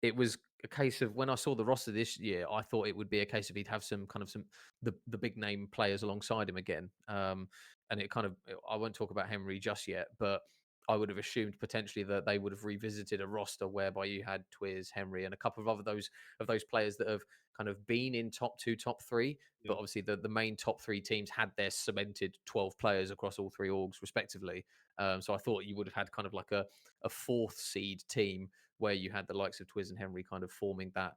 it was a case of when I saw the roster this year, I thought it would be a case of he'd have some kind of the big name players alongside him again. And it kind of I won't talk about Henry just yet, but I would have assumed potentially that they would have revisited a roster whereby you had Twiz, Henry, and a couple of other those players that have kind of been in top two, top three. Yeah, But obviously, the main top three teams had their cemented 12 players across all three orgs, respectively. So I thought you would have had kind of like a fourth seed team where you had the likes of Twiz and Henry kind of forming that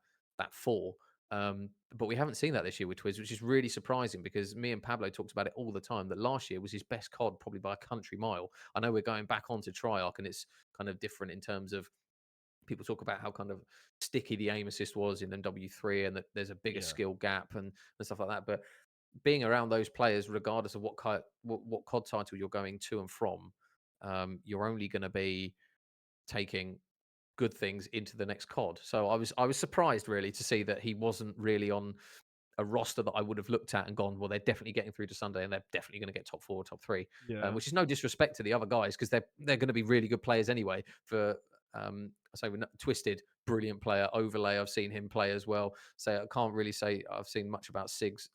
four. But we haven't seen that this year with Twiz, which is really surprising, because me and Pablo talked about it all the time that last year was his best COD probably by a country mile. I know we're going back onto Triarch and it's kind of different in terms of people talk about how kind of sticky the aim assist was in MW3 and that there's a bigger yeah, skill gap and stuff like that. But being around those players, regardless of what COD title you're going to and from, you're only going to be taking good things into the next COD. So I was surprised really to see that he wasn't really on a roster that I would have looked at and gone, well, they're definitely getting through to Sunday and they're definitely going to get top four, top three. yeah. Which is no disrespect to the other guys, because they're going to be really good players anyway. For I say Twisted, brilliant player. Overlay, I've seen him play as well. So I can't really say I've seen much about Sigs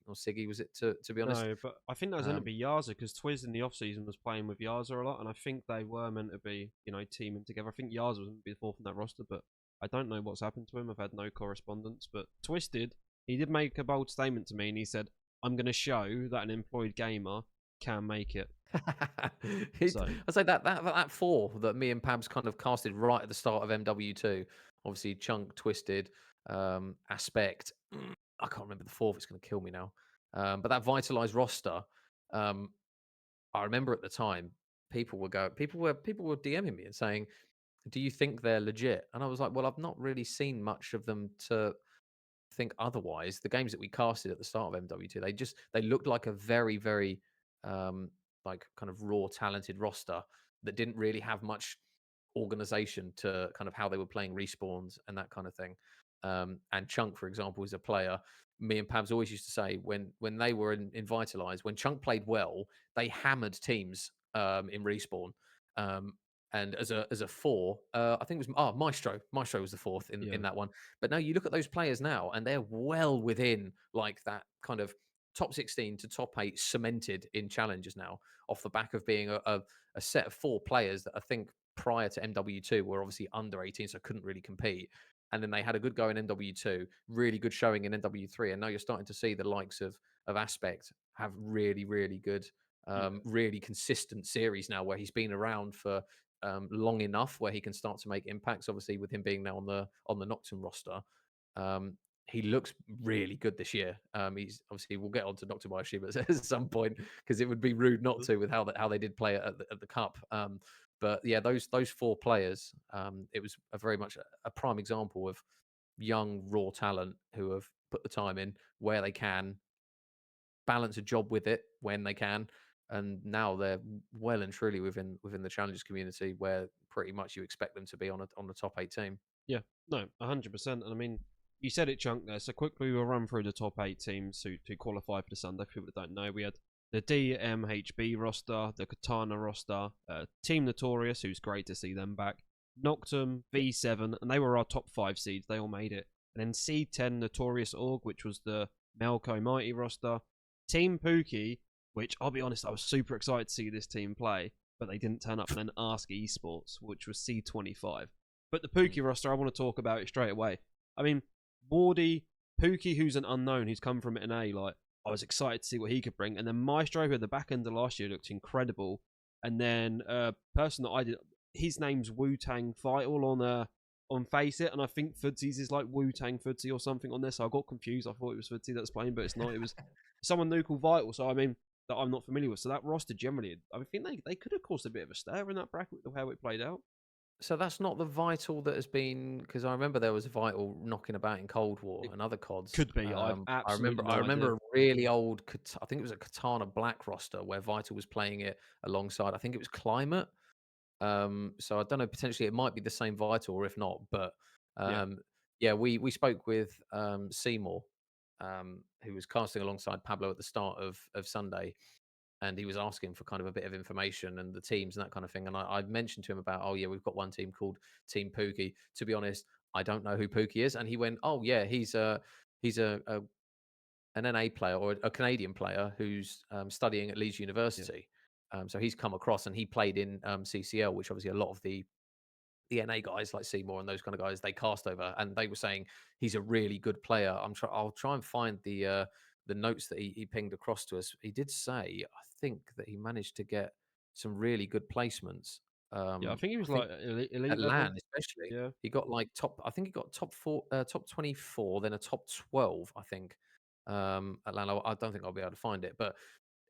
or Siggy, was it to be honest? No, but I think that was going to Um, be Yaza because Twiz in the off season was playing with Yaza a lot, and I think they were meant to be, teaming together. I think Yaza was meant to be the fourth in that roster, but I don't know what's happened to him. I've had no correspondence. But Twisted, he did make a bold statement to me, and he said, "I'm going to show that an employed gamer can make it." So I say that four that me and Pabs kind of casted right at the start of MW2. Obviously, Chunk, Twisted, Aspect. I can't remember the fourth. It's going to kill me now. But that vitalized roster, um, I remember at the time people were DMing me and saying, "Do you think they're legit?" And I was like, "Well, I've not really seen much of them to think otherwise. The games that we casted at the start of MW2, they looked like a very, very like kind of raw, talented roster that didn't really have much organization to kind of how they were playing respawns and that kind of thing. And Chunk, for example, is a player. Me and Pabs always used to say when they were in Vitalize, when Chunk played well, they hammered teams in respawn. Um, and as a four, I think it was Maestro. Maestro was the fourth yeah, in that one. But no, you look at those players now, and they're well within like that kind of top 16 to top 8 cemented in challenges now, off the back of being a set of four players that I think prior to MW2 were obviously under 18, so couldn't really compete. And then they had a good go in MW2, really good showing in MW3, and now you're starting to see the likes of Aspect have really, really good, yeah, really consistent series now, where he's been around for long enough where he can start to make impacts. Obviously, with him being now on the Nocturne roster, um, he looks really good this year. He's obviously we'll get on to Nocturne Bioshiba at some point, because it would be rude not Mhm. to with how they did play it at the cup. But yeah, those four players, it was a very much a prime example of young raw talent who have put the time in where they can, balance a job with it when they can, and now they're well and truly within the challenges community, where pretty much you expect them to be on a top 8 team. Yeah, no, 100%. And I mean, you said it, Chunk, there. So quickly we'll run through the top 8 teams who qualify for the Sunday. For people that don't know, we had the DMHB roster, the Katana roster, Team Notorious, who's great to see them back, Noctum, V7, and they were our top 5 seeds. They all made it. And then C10 Notorious Org, which was the Melko Mighty roster, Team Pookie, which I'll be honest, I was super excited to see this team play, but they didn't turn up. And then Ask Esports, which was C25. But the Pookie roster, I want to talk about it straight away. I mean, Wardy, Pookie, who's an unknown, who's come from NA, like, I was excited to see what he could bring. And then Maestro, who at the back end of last year looked incredible. And then a person that I did, his name's Wu Tang Vital on Face It, and I think Footsy's is like Wu Tang Footsy or something on this. So I got confused. I thought it was Footsy that's playing, but it's not. It was someone new called Vital. So I mean, that I'm not familiar with. So that roster generally, I think they could have caused a bit of a stir in that bracket with how it played out. So that's not the Vital that has been, because I remember there was a Vital knocking about in Cold War It and other CODs. could be. I've I remember absolutely I no idea. remember a really old, I think it was a Katana Black roster where Vital was playing it alongside. I think it was Climate. So I don't know. Potentially, it might be the same Vital, or if not, but Yeah, yeah, we spoke with Seymour, who was casting alongside Pablo at the start of Sunday, and he was asking for kind of a bit of information and the teams and that kind of thing. And I mentioned to him about, oh yeah, we've got one team called Team Pookie. To be honest, I don't know who Pookie is, and he went, oh yeah, he's a an NA player or a Canadian player who's studying at Leeds yeah, University. So he's come across and he played in CCL, which obviously a lot of the NA guys like Seymour and those kind of guys they cast over, and they were saying he's a really good player. I'll try and find the notes that he pinged across to us. He did say, I think, that he managed to get some really good placements. yeah. I think he I was think like elite at level. LAN especially, Yeah, he got like top. I think he got top four, top 24, then a top 12. I think at LAN. I don't think I'll be able to find it, but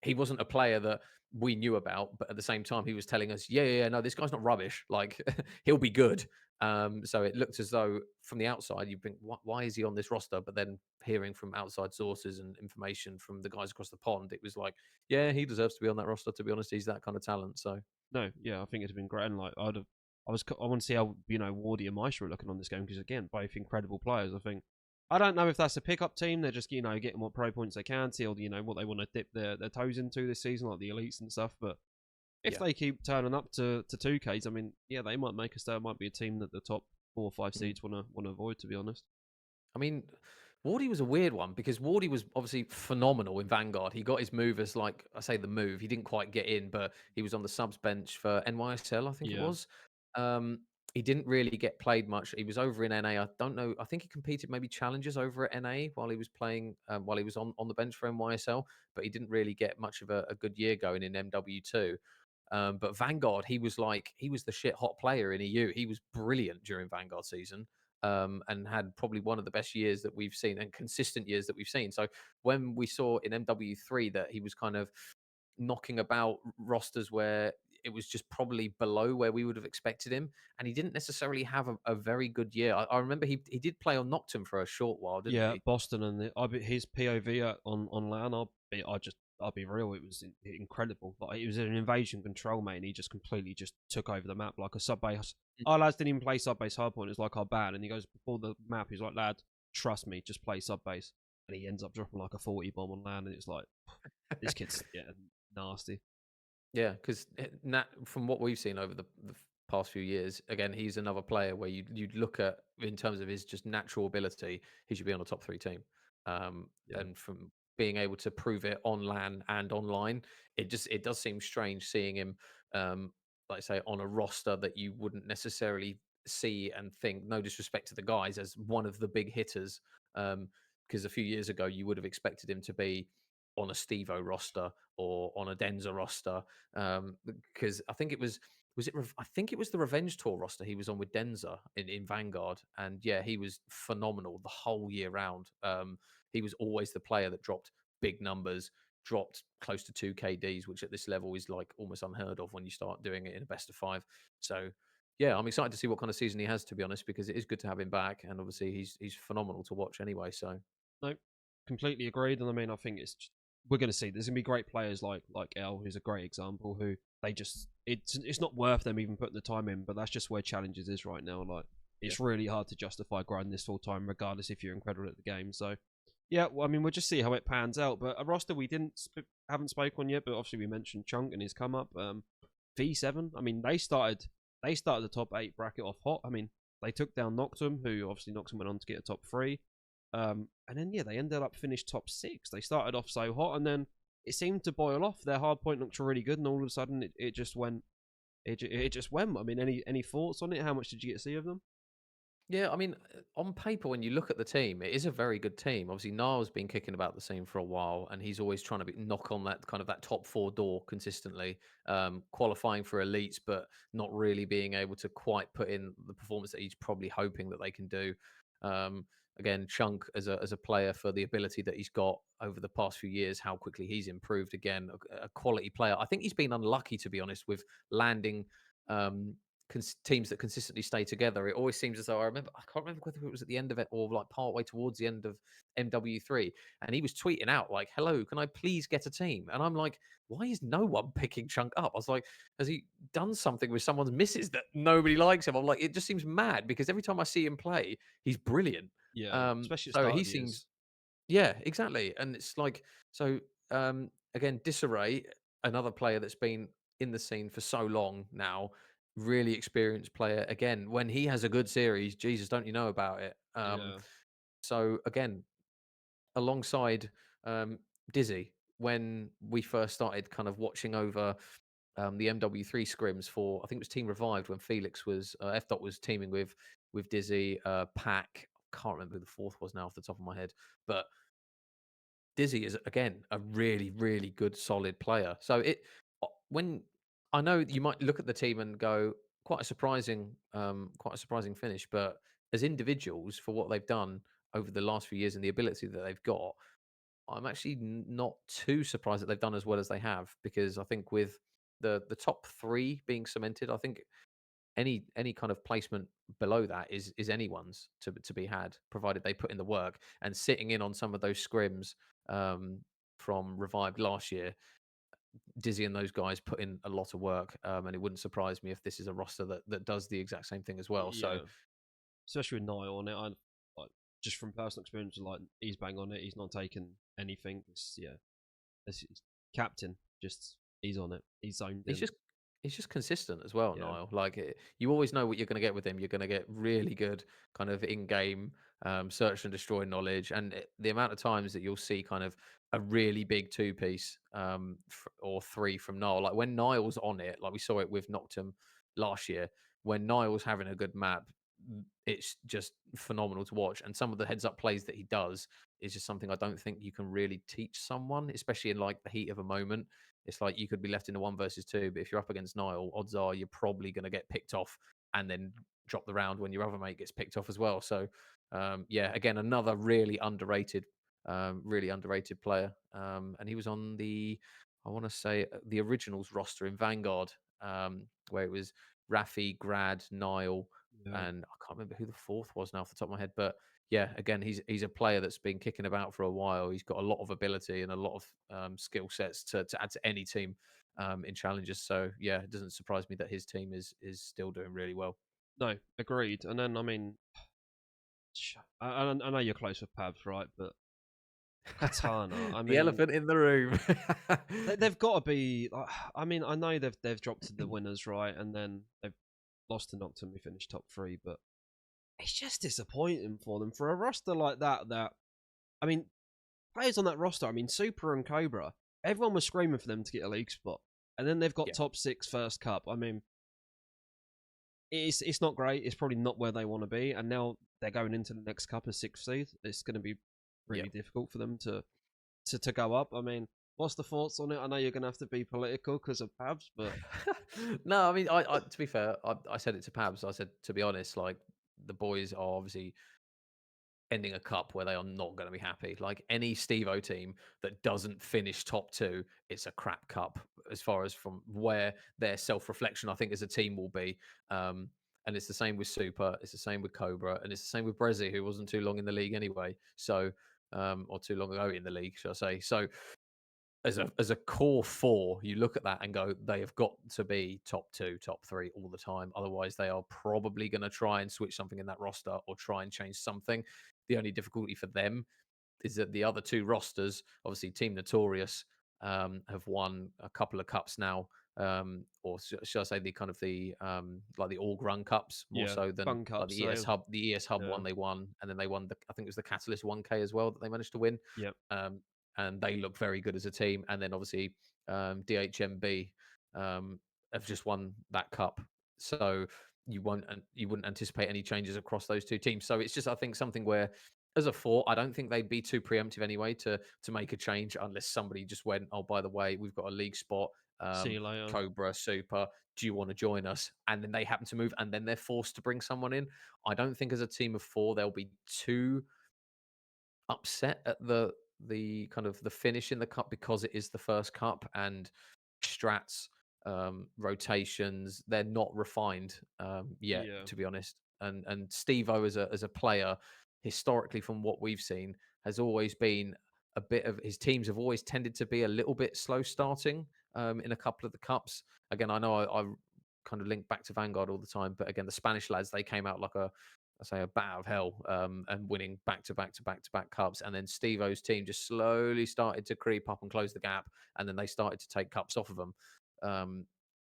he wasn't a player that we knew about, but at the same time, he was telling us, yeah, no, this guy's not rubbish. Like, he'll be good. So it looked as though from the outside, you think, why is he on this roster? But then hearing from outside sources and information from the guys across the pond, it was like, yeah, he deserves to be on that roster. To be honest, he's that kind of talent. So no, yeah. I think it'd have been great. And like I want to see how Wardy and Maestro are looking on this game because again, both incredible players. I think. I don't know if that's a pickup team. They're just getting what pro points they can, see, or what they want to dip their toes into this season, like the elites and stuff. But if yeah. they keep turning up to 2Ks, I mean, yeah, they might make a start. Might be a team that the top 4 or 5 Mm. seeds want to avoid. To be honest. I mean, Wardy was a weird one because Wardy was obviously phenomenal in Vanguard. He got his move as, like I say, the move. He didn't quite get in, but he was on the subs bench for NYSL, I think it Yeah. was. Um, he didn't really get played much. He was over in NA. I don't know. I think he competed maybe challenges over at NA while he was playing, while he was on the bench for NYSL, but he didn't really get much of a good year going in MW2. But Vanguard, he was the shit hot player in EU. He was brilliant during Vanguard season, and had probably one of the best years that we've seen and consistent years that we've seen. So when we saw in MW3 that he was kind of knocking about rosters where it was just probably below where we would have expected him, and he didn't necessarily have a very good year. I remember he did play on Noctum for a short while, didn't Yeah, he? Boston and his POV on LAN. I'll be real. It was incredible. Like it was an invasion control, mate. And he just completely just took over the map like a sub base. Our lads didn't even play sub base hardpoint. It's like our ban, and he goes before the map. He's like, lad, trust me, just play sub base. And he ends up dropping like a 40 bomb on LAN, and it's like this kid's nasty. Yeah, because from what we've seen over the past few years, again, he's another player where you'd look at in terms of his just natural ability, he should be on a top three team. Yeah, And from being able to prove it on LAN and online, it does seem strange seeing him, like I say, on a roster that you wouldn't necessarily see and think. No disrespect to the guys, as one of the big hitters. Because a few years ago, you would have expected him to be on a Stevo roster or on a Denza roster, because I think I think it was the Revenge Tour roster he was on with Denza in Vanguard, and yeah, he was phenomenal the whole year round. He was always the player that dropped big numbers, dropped close to 2 KDs, which at this level is like almost unheard of when you start doing it in a best of 5. So yeah, I'm excited to see what kind of season he has, to be honest, because it is good to have him back, and obviously he's phenomenal to watch anyway. So no, completely agreed. And I mean, I think we're going to see there's going to be great players like L, who's a great example. Who they just it's not worth them even putting the time in. But that's just where challenges is right now. Like Yeah. it's really hard to justify grinding this full time, regardless if you're incredible at the game. So, yeah, well, I mean, we'll just see how it pans out. But a roster we haven't spoke on yet, but obviously we mentioned Chunk and his come up. V7. I mean, they started the top 8 bracket off hot. I mean, they took down Noctum, who obviously Noctum went on to get a top 3. And then yeah, they ended up finished top 6. They started off so hot, and then it seemed to boil off. Their hard point looked really good, and all of a sudden it just went. It just went. I mean, any thoughts on it? How much did you get to see of them? Yeah, I mean, on paper, when you look at the team, it is a very good team. Obviously, Niall's been kicking about the scene for a while, and he's always trying to knock on that kind of that top four door consistently, qualifying for elites, but not really being able to quite put in the performance that he's probably hoping that they can do. Um, Again, Chunk as a player for the ability that he's got over the past few years, how quickly he's improved. Again, a quality player. I think he's been unlucky, to be honest, with landing. Um, Teams that consistently stay together. It always seems as though I can't remember whether it was at the end of it or like part way towards the end of MW3, and he was tweeting out like, "Hello, can I please get a team?" And I'm like, "Why is no one picking Chunk up?" I was like, "Has he done something with someone's misses that nobody likes him?" I'm like, it just seems mad because every time I see him play, he's brilliant. Yeah, especially at the So start he of the seems years. yeah, exactly. And it's like so again, Disarray, another player that's been in the scene for so long now, really experienced player. Again, when he has a good series, Jesus, don't you know about it? Yeah, So again, alongside um Dizzy, when we first started kind of watching over the MW3 scrims for I think it was Team Revived when Felix was F Dot was teaming with Dizzy, Pack. Can't remember who the fourth was now off the top of my head, but Dizzy is again a really, really good, solid player. So when I know you might look at the team and go quite a surprising finish, but as individuals for what they've done over the last few years and the ability that they've got, I'm actually not too surprised that they've done as well as they have because I think with the top three being cemented, I think any kind of placement below that is anyone's to be had, provided they put in the work. And sitting in on some of those scrims um, from Revived last year, Dizzy and those guys put in a lot of work, and it wouldn't surprise me if this is a roster that does the exact same thing as well. So yeah. Especially with Niall on it, I like just from personal experience. Like he's bang on it. He's not taking anything. It's captain. Just he's on it. He's zoned He's in. just he's just consistent as well, Yeah, Niall. Like you always know what you're going to get with him. You're going to get really good kind of in-game search and destroy knowledge, and the amount of times that you'll see kind of a really big two-piece or three from Niall. Like when Niall's on it, like we saw it with Noctum last year. When Niall's having a good map, it's just phenomenal to watch. And some of the heads-up plays that he does is just something I don't think you can really teach someone, especially in like the heat of a moment. It's like you could be left in a one versus two, but if you're up against Niall, odds are you're probably going to get picked off and then drop the round when your other mate gets picked off as well. So, yeah, again, another really underrated player. And he was on I want to say the originals roster in Vanguard, where it was Rafi, Grad, Niall, yeah. and I can't remember who the fourth was now off the top of my head, but yeah, again, he's a player that's been kicking about for a while. He's got a lot of ability and a lot of skill sets to add to any team in challenges. So yeah, it doesn't surprise me that his team is still doing really well. No, agreed. And then I mean, I know you're close with Pabs, right? But Katana. I The mean, elephant in the room. they've got to be. I mean, I know they've dropped to the winners, right? And then they've lost to Nocturne. We finished top 3, but it's just disappointing for them for a roster like that. I mean, players on that roster. I mean, Super and Cobra. Everyone was screaming for them to get a league spot, and then they've got Yeah. top 6 first cup. I mean, it's not great. It's probably not where they want to be, and now they're going into the next cup as 6th seed. It's going to be Yeah. really difficult for them to go up. I mean, what's the thoughts on it? I know you're going to have to be political because of Pabs, but No, I mean, I to be fair, I said it to Pabs. I said, to be honest, like the boys are obviously ending a cup where they are not going to be happy. Like any Stevo team that doesn't finish top two, it's a crap cup as far as from where their self reflection, I think, as a team will be. And it's the same with Super, it's the same with Cobra, and it's the same with Brezzy, who wasn't too long in the league anyway. So, or too long ago in the league, shall I say? So, as a core four, you look at that and go, they have got to be top two, top three all the time. Otherwise, they are probably going to try and switch something in that roster or try and change something. The only difficulty for them is that the other two rosters, obviously Team Notorious, have won a couple of cups now, or should I say the kind of the like the Org Run Cups more Yeah, so than fun like cups. the ES So Hub. The ES Hub yeah, one they won, and then they won the I think it was the Catalyst 1K as well that they managed to win. yeah, Um, and they look very good as a team. And then obviously DHMB have just won that cup, so you wouldn't anticipate any changes across those two teams. So it's just I think something where as a four, I don't think they'd be too preemptive anyway to make a change unless somebody just went, oh, by the way, we've got a league spot, see you later. Cobra, Super. Do you want to join us? And then they happen to move, and then they're forced to bring someone in. I don't think as a team of four they'll be too upset at the kind of the finish in the cup because it is the first cup and strats, rotations, they're not refined yet, Yeah, to be honest. And Steve O as a player, historically from what we've seen, has always been a bit of his teams have always tended to be a little bit slow starting in a couple of the cups. Again, I know I kind of link back to Vanguard all the time, but again, the Spanish lads, they came out like I say a bat of hell, and winning back to back to back to back cups. And then Steve O's team just slowly started to creep up and close the gap, and then they started to take cups off of them. Um,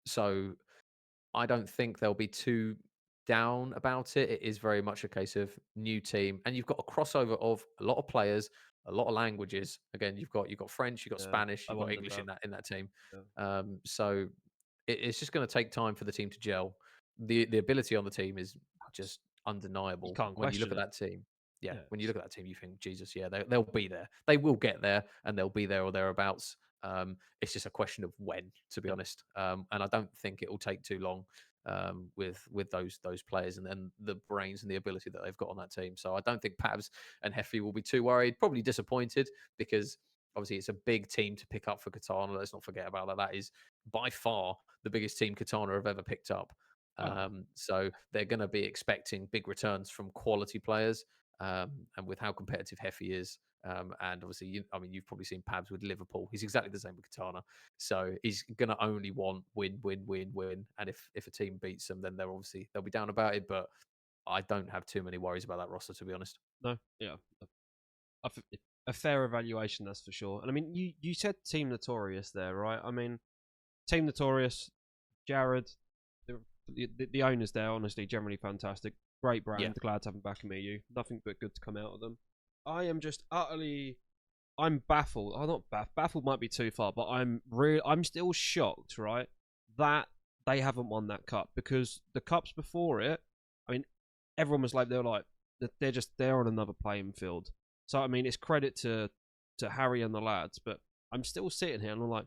so I don't think they'll be too down about it. It is very much a case of new team, and you've got a crossover of a lot of players, a lot of languages. Again, you've got French, you've got yeah. Spanish, I you've got wondered English that. in that team. Yeah. So it's just going to take time for the team to gel. The ability on the team is just You undeniable. can't When you look question at it. that team, yeah, Yeah, when you look at that team, you think, Jesus, yeah, they'll be there. They will get there, and they'll be there or thereabouts. It's just a question of when, to be yeah. honest. And I don't think it will take too long with those players and then the brains and the ability that they've got on that team. So I don't think Pabs and Heffy will be too worried. Probably disappointed because obviously it's a big team to pick up for Katana. Let's not forget about that. That is by far the biggest team Katana have ever picked up. Oh, So they're going to be expecting big returns from quality players. And with how competitive Heffy is, and obviously, I mean, you've probably seen Pabs with Liverpool. He's exactly the same with Katana. So he's going to only want win, win, win, win. And if a team beats them, then they'll be down about it. But I don't have too many worries about that roster, to be honest. no, yeah. A, a fair evaluation, that's for sure. And I mean, you said Team Notorious there, right? I mean, Team Notorious, Jared, the owners there, honestly, generally fantastic. Great Yeah, brand. Glad to have them back in you. Nothing but good to come out of them. I am just utterly. I'm baffled. Oh, not baffled might be too far, but I'm still shocked, right, that they haven't won that cup because the cups before it, I mean, everyone was like they're on another playing field. So I mean, it's credit to Harry and the lads, but I'm still sitting here and I'm like,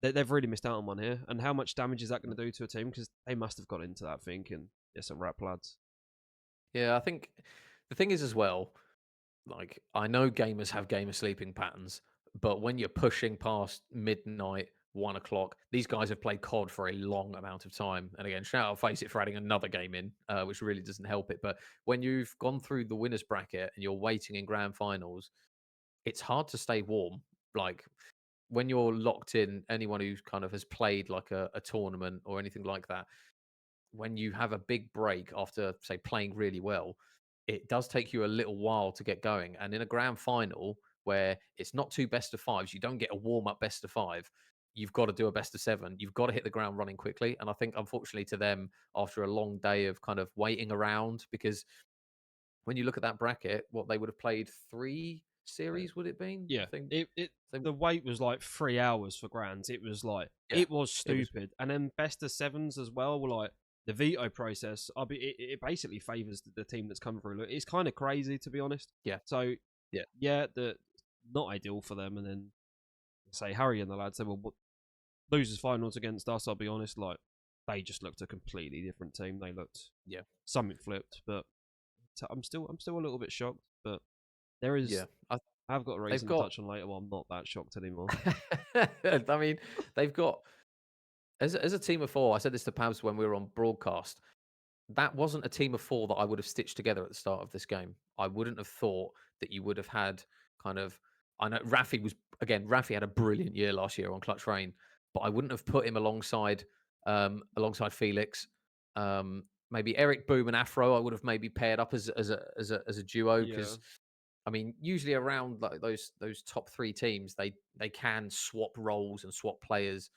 they've really missed out on one here. And how much damage is that going to do to a team? Because they must have got into that thinking, it's a wrap, lads. yeah. I think the thing is as well. Like, I know gamers have gamer sleeping patterns, but when you're pushing past midnight, 1 o'clock, these guys have played COD for a long amount of time. And again, shout out Face It for adding another game in, which really doesn't help it. But when you've gone through the winners bracket and you're waiting in grand finals, it's hard to stay warm. Like when you're locked in, anyone who kind of has played like a tournament or anything like that, when you have a big break after, say, playing really well, it does take you a little while to get going. And in a grand final where it's not two best of fives, you don't get a warm up best of five. You've got to do a best of seven. You've got to hit the ground running quickly. And I think, unfortunately, to them, after a long day of kind of waiting around, because when you look at that bracket, what they would have played three Uh, series, would it been? I yeah, think. it They, the wait was like 3 hours for grands. It was like yeah, it was it was, stupid, and then best of sevens as well. Were like the veto process. It basically favors the team that's come through. Look, it's kind of crazy to be honest. yeah, So yeah, yeah, the not ideal for them. And then say Harry and the lads, they were losers finals against us. I'll be honest, like they just looked a completely different team. They looked yeah, something flipped, but I'm still a little bit shocked. But there is yeah. I've got a They've reason to got. touch on later. Well, I'm not that shocked anymore. I mean, they've got as a team of four. I said this to Pabs when we were on broadcast. That wasn't a team of four that I would have stitched together at the start of this game. I wouldn't have thought that you would have had kind of. I know Rafi was again, Rafi had a brilliant year last year on Clutch Rain, but I wouldn't have put him alongside Felix. Maybe Eric Boom and Afro, I would have maybe paired up as a duo Yeah, because I mean, usually around like those top three teams, they can swap roles and swap players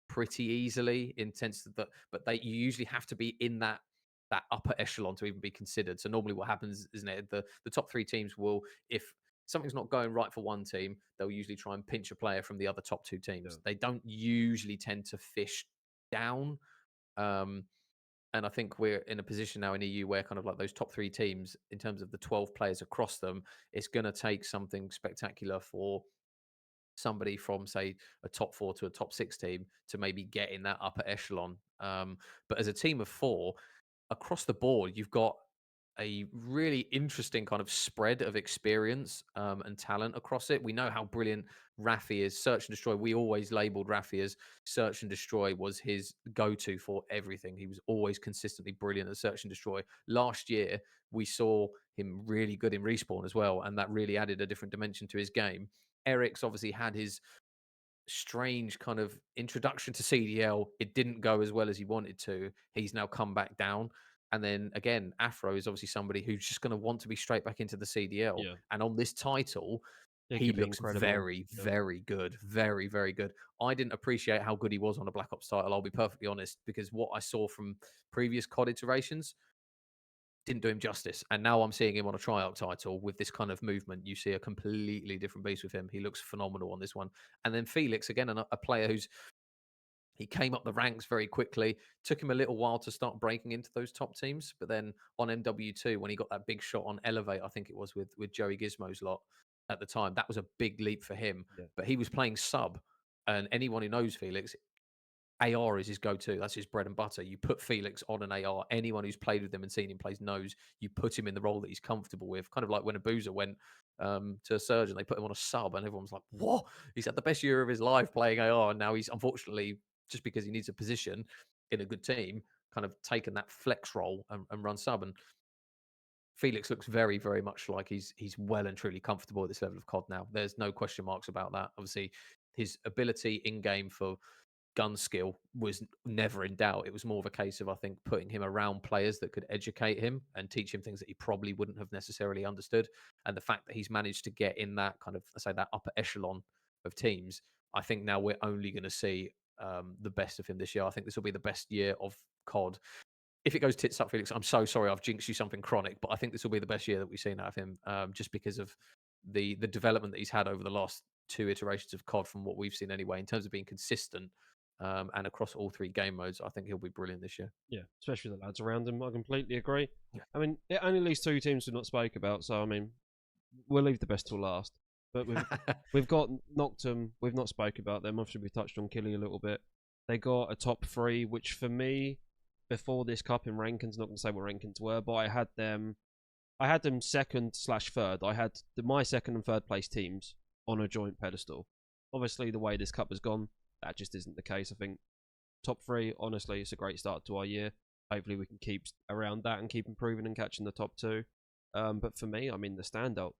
pretty easily in sense that, but they you usually have to be in that upper echelon to even be considered. So normally, what happens, isn't it? The top three teams will, if something's not going right for one team, they'll usually try and pinch a player from the other top two yeah, teams. They don't usually tend to fish down. Um, and I think we're in a position now in EU where kind of like those top three teams, in terms of the 12 players across them, it's going to take something spectacular for somebody from, say, a top four to a top six team to maybe get in that upper echelon. But as a team of four, across the board, you've got a really interesting kind of spread of experience and talent across it. We know how brilliant Rafi is. Search and Destroy, we always labeled Rafi as Search and Destroy was his go to for everything. He was always consistently brilliant at Search and Destroy. Last year, we saw him really good in Respawn as well, and that really added a different dimension to his game. Eric's obviously had his strange kind of introduction to CDL. It didn't go as well as he wanted to. He's now come back down. And then again, Afro is obviously somebody who's just going to want to be straight back into the CDL. yeah. And on this title, It he could be looks incredible. very, Yeah, very good. Very, very good. I didn't appreciate how good he was on a Black Ops title, I'll be perfectly honest, because what I saw from previous COD iterations didn't do him justice. And now I'm seeing him on a tryout title with this kind of movement. You see a completely different beast with him. He looks phenomenal on this one. And then Felix, again, a player who's he came up the ranks very quickly. Took him a little while to start breaking into those top teams, but then on MW2, when he got that big shot on Elevate, I think it was with Joey Gizmo's lot at the time, that was a big leap for him. yeah, But he was playing sub, and anyone who knows Felix, AR is his go-to. That's his bread and butter. You put Felix on an AR. Anyone who's played with him and seen him play knows you put him in the role that he's comfortable with. Kind of like when Abuza went to a surgeon, they put him on a sub, and everyone's like, "What? He's had the best year of his life playing AR, and now he's unfortunately just because he needs a position in a good team, kind of taken that flex role and run sub." And Felix looks very much like he's well and truly comfortable at this level of COD now. There's no question marks about that. Obviously, his ability in game for gun skill was never in doubt. It was more of a case of, I think, putting him around players that could educate him and teach him things that he probably wouldn't have necessarily understood. And the fact that he's managed to get in that kind of, let's say, that upper echelon of teams, I think now we're only going to see the best of him this year. I think this will be the best year of COD. If it goes tits up, Felix, I'm so sorry I've jinxed you something chronic, but I think this will be the best year that we've seen out of him, just because of the development that he's had over the last two iterations of COD from what we've seen anyway, in terms of being consistent and across all three game modes. I think he'll be brilliant this year. yeah. Especially the lads around him. I completely agree. Yeah. I mean, it only leaves two teams we've not spoke about, so I mean, we'll leave the best till last. But we've got Noctum. We've not spoke about them. Obviously, we touched on Killy a little bit. They got a top three, which for me, before this cup in rankings, not going to say what rankings were, but I had them. I had them second slash third. I had my second and third place teams on a joint pedestal. Obviously, the way this cup has gone, that just isn't the case. I think top three, honestly, it's a great start to our year. Hopefully, we can keep around that and keep improving and catching the top two. But for me, I mean, the standout,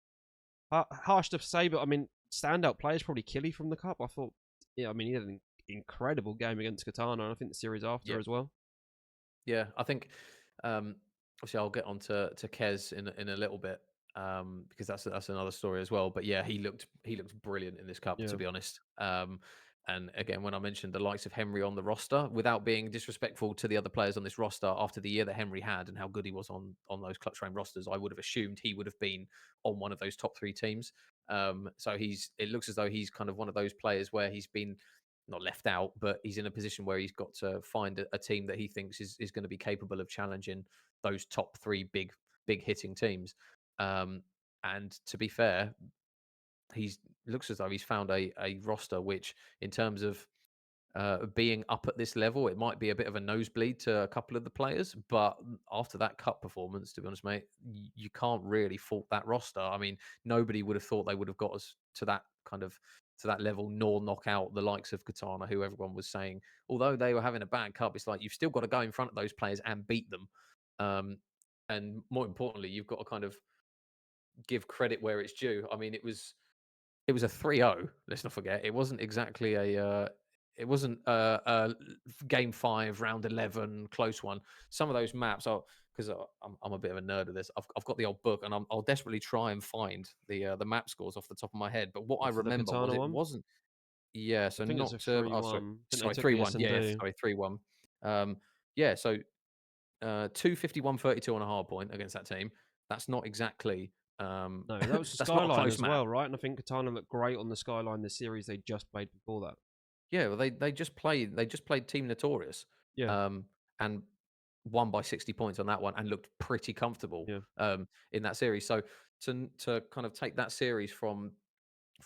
harsh to say, but I mean, standout players probably Killy from the cup. I thought, yeah, I mean, he had an incredible game against Katana, and I think the series after Yeah. as well. Yeah, I think obviously I'll get on to Kez in a little bit because that's another story as well. But yeah, he looked brilliant in this cup, Yeah, to be honest. And again, when I mentioned the likes of Henry on the roster, without being disrespectful to the other players on this roster, after the year that Henry had and how good he was on those clutch frame rosters, I would have assumed he would have been on one of those top three teams. So it looks as though he's kind of one of those players where he's been not left out, but he's in a position where he's got to find a team that he thinks is going to be capable of challenging those top three big hitting teams. And to be fair, he's looks as though he's found a roster which, in terms of being up at this level, it might be a bit of a nosebleed to a couple of the players. But after that cup performance, to be honest, mate, you can't really fault that roster. I mean, nobody would have thought they would have got us to that kind of to that level, nor knock out the likes of Katana, who everyone was saying, although they were having a bad cup, it's like you've still got to go in front of those players and beat them. And more importantly, you've got to kind of give credit where it's due. I mean, it was It was a 3-0. Let's not forget. It wasn't exactly it wasn't game 5, round 11, close one. Some of those maps are because I'm a bit of a nerd of this. I've got the old book, and I'll desperately try and find the map scores off the top of my head. But what I What, for the remember was Katana it one? wasn't. Yeah, I so think it's a not oh, sorry, 3-1. I think they sorry, took the 3-1. Yeah, S&D. sorry, 3-1. Yeah, so 251-32 on a hard point against that team. That's not exactly No, that was the that's not a Skyline close as map. well, right? And I think Katana looked great on the Skyline, the series they just played before that. Yeah, well, they just played Team Notorious, Yeah, um, and won by 60 points on that one, and looked pretty comfortable yeah, in that series. So to kind of take that series from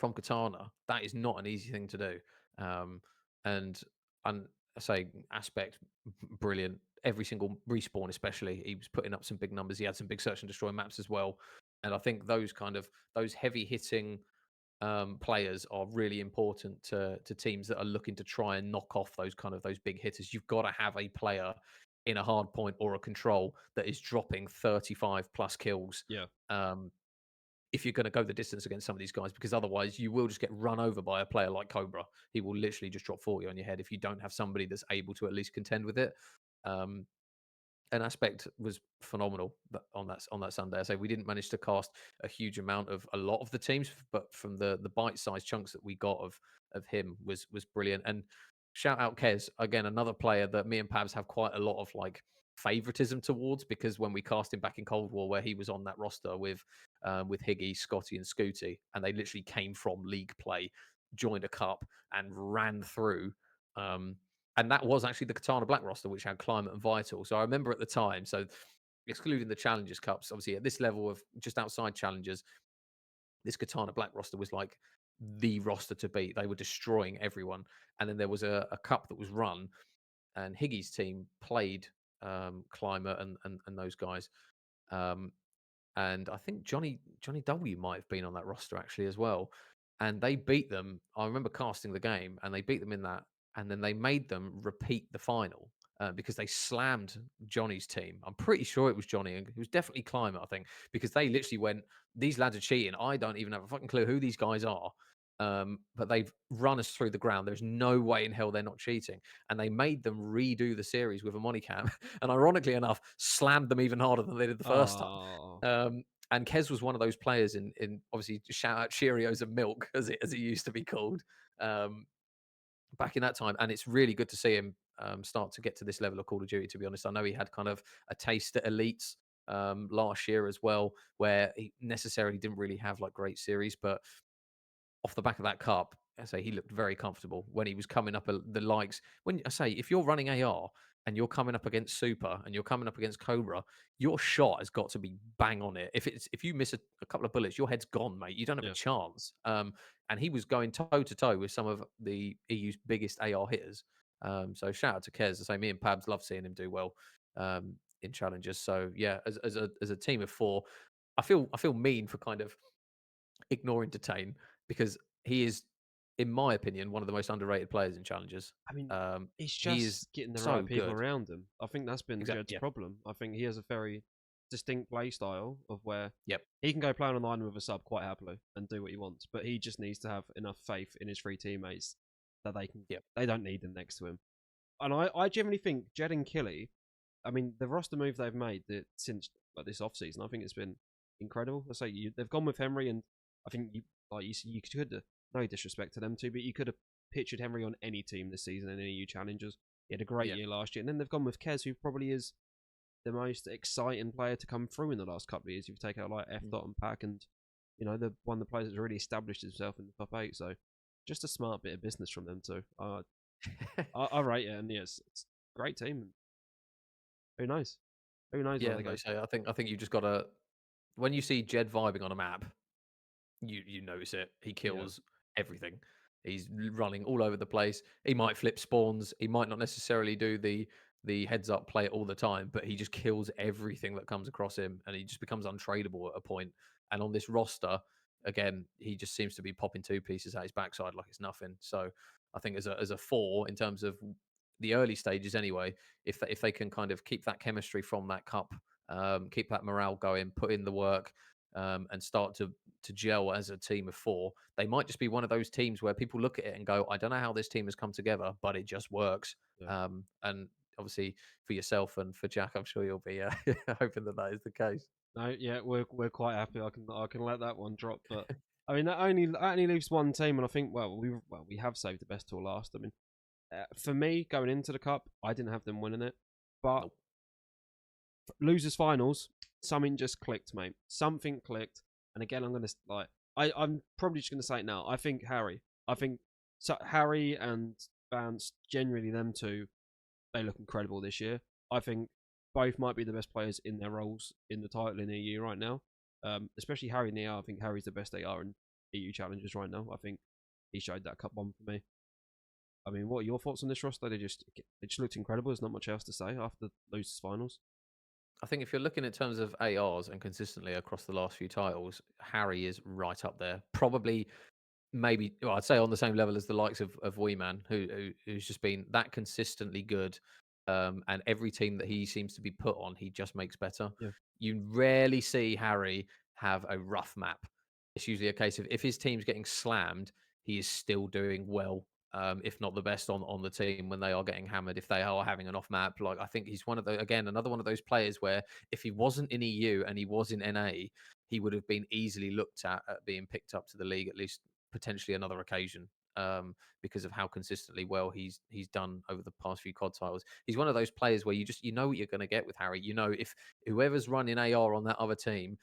Katana, that is not an easy thing to do. Um, and and I say aspect brilliant. Every single respawn, especially, he was putting up some big numbers. He had some big search and destroy maps as well. And I think those heavy hitting players are really important to teams that are looking to try and knock off those big hitters. You've got to have a player in a hard point or a control that is dropping 35 plus kills. yeah. Um, if you're going to go the distance against some of these guys, because otherwise you will just get run over by a player like Cobra. He will literally just drop 40 on your head if you don't have somebody that's able to at least contend with it. Um, an aspect was phenomenal on that Sunday. I say we didn't manage to cast a huge amount of a lot of the teams, but from the bite sized chunks that we got of him was brilliant. And shout out Kez again, another player that me and Pabs have quite a lot of like favoritism towards, because when we cast him back in Cold War, where he was on that roster with Higgy, Scotty, and Scooty, and they literally came from league play, joined a cup, and ran through. Um, and that was actually the Katana Black roster, which had Climate and Vital. So I remember at the time, so excluding the Challengers Cups, obviously at this level of just outside Challengers, this Katana Black roster was like the roster to beat. They were destroying everyone. And then there was a cup that was run, and Higgy's team played Climate and those guys. Um, and I think Johnny W might have been on that roster actually as well. And they beat them. I remember casting the game, and they beat them in that, and then they made them repeat the final because they slammed Johnny's team. I'm pretty sure it was Johnny, and it was definitely Climate, I think, because they literally went, "These lads are cheating. I don't even have a fucking clue who these guys are." But they've run us through the ground. There's no way in hell they're not cheating. And they made them redo the series with a Monicam, and ironically enough, slammed them even harder than they did the first time. Oh, And Kez was one of those players in obviously shout out Cheerios and milk as it used to be called um, back in that time. And it's really good to see him start to get to this level of Call of Duty. To be honest, I know he had kind of a taste at elites last year as well, where he necessarily didn't really have like great series, but off the back of that cup, I say he looked very comfortable when he was coming up the likes. When I say if you're running AR and you're coming up against Super and you're coming up against Cobra, your shot has got to be bang on it. If you miss a couple of bullets, your head's gone, mate. You don't have a yeah. chance. And he was going toe to toe with some of the EU's biggest AR hitters. So shout out to Kez. I say me and Pabs love seeing him do well in challenges. So yeah, as a team of four, I feel mean for kind of ignoring Detain, because he is, in my opinion, one of the most underrated players in challenges. I mean, it's He is just getting the so right people good. around him. I think that's been Exactly. Jed's Yeah. problem. I think he has a very distinct play style of where Yep. he can go play on an island with a sub quite happily and do what he wants, but he just needs to have enough faith in his three teammates that Yep. they don't need him next to him. And I genuinely think Jed and Killy, I mean, the roster move they've made since like this off season, I think it's been incredible. I say they've gone with Henry, and I think you could no disrespect to them too, but you could have pictured Henry on any team this season in any EU challenges. He had a great Yep. year last year, and then they've gone with Kez, who probably is the most exciting player to come through in the last couple of years. You've taken out like F Mm. Dot and Pack, and the one of the players that's really established himself in the top eight. So just a smart bit of business from them too. I rate it, and yes, it's a great team. Who knows? Who knows where Yeah. they Like go? you say, I think you just gotta, when you see Jed vibing on a map, you notice it. He Yeah, kills everything. He's running all over the place. He might flip spawns. He might not necessarily do the heads up play all the time, but he just kills everything that comes across him, and he just becomes untradeable at a point. And on this roster, again, he just seems to be popping two pieces out his backside like it's nothing. So I think as a four in terms of the early stages, anyway, if they can kind of keep that chemistry from that cup, keep that morale going, put in the work, and start to gel as a team of four, they might just be one of those teams where people look at it and go, I don't know how this team has come together, but it just works. Yeah. And obviously for yourself and for Jack, I'm sure you'll be hoping that that is the case. No, yeah, we're quite happy. I can let that one drop, but I mean that only leaves one team, and I think we have saved the best till last. I mean, for me going into the cup, I didn't have them winning it, but Nope. losers finals, something just clicked, mate. Something clicked, and again, I'm gonna like I'm probably just gonna say it now. I think Harry. I think so. Harry and Vance, generally them two, they look incredible this year. I think both might be the best players in their roles in the title in EU right now. Especially Harry in the AR. I think Harry's the best AR in EU challenges right now. I think he showed that cup one for me. I mean, what are your thoughts on this roster? They just looked incredible. There's not much else to say after losers finals. I think if you're looking in terms of ARs and consistently across the last few titles, Harry is right up there. Probably maybe, well, I'd say on the same level as the likes of Wee Man, who's just been that consistently good. And every team that he seems to be put on, he just makes better. Yeah, You rarely see Harry have a rough map. It's usually a case of if his team's getting slammed, he is still doing well, if not the best on the team when they are getting hammered. If they are having an off map, like I think he's one of the again another one of those players where if he wasn't in EU and he was in NA, he would have been easily looked at being picked up to the league at least potentially another occasion, because of how consistently well he's done over the past few COD titles. He's one of those players where you know what you're going to get with Harry. You know if whoever's running AR on that other team,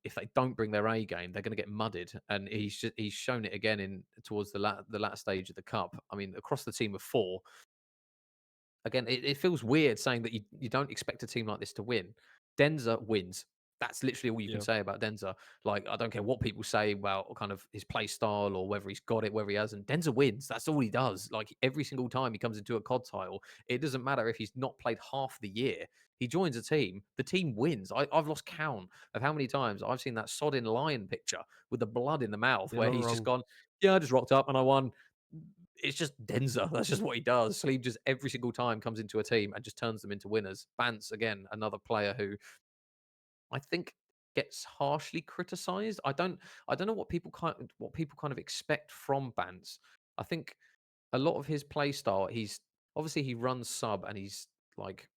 if they don't bring their A game, they're going to get mudded. And he's shown it again in towards the latter stage of the cup. I mean, across the team of four, again, it feels weird saying that you don't expect a team like this to win. Denza wins. That's literally all you can yeah, say about Denza. Like, I don't care what people say about kind of his play style or whether he's got it, whether he hasn't. Denza wins. That's all he does. Like, every single time he comes into a COD title, it doesn't matter if he's not played half the year. He joins a team, the team wins. I've lost count of how many times I've seen that sodding lion picture with the blood in the mouth you're where not he's just wrong. gone, yeah, I just rocked up and I won. It's just Denza. That's just what he does. Sleeve just every single time comes into a team and just turns them into winners. Bance, again, another player who I think gets harshly criticized. I don't know what people kind of expect from Bance. I think a lot of his play style, he's obviously he runs sub and he's like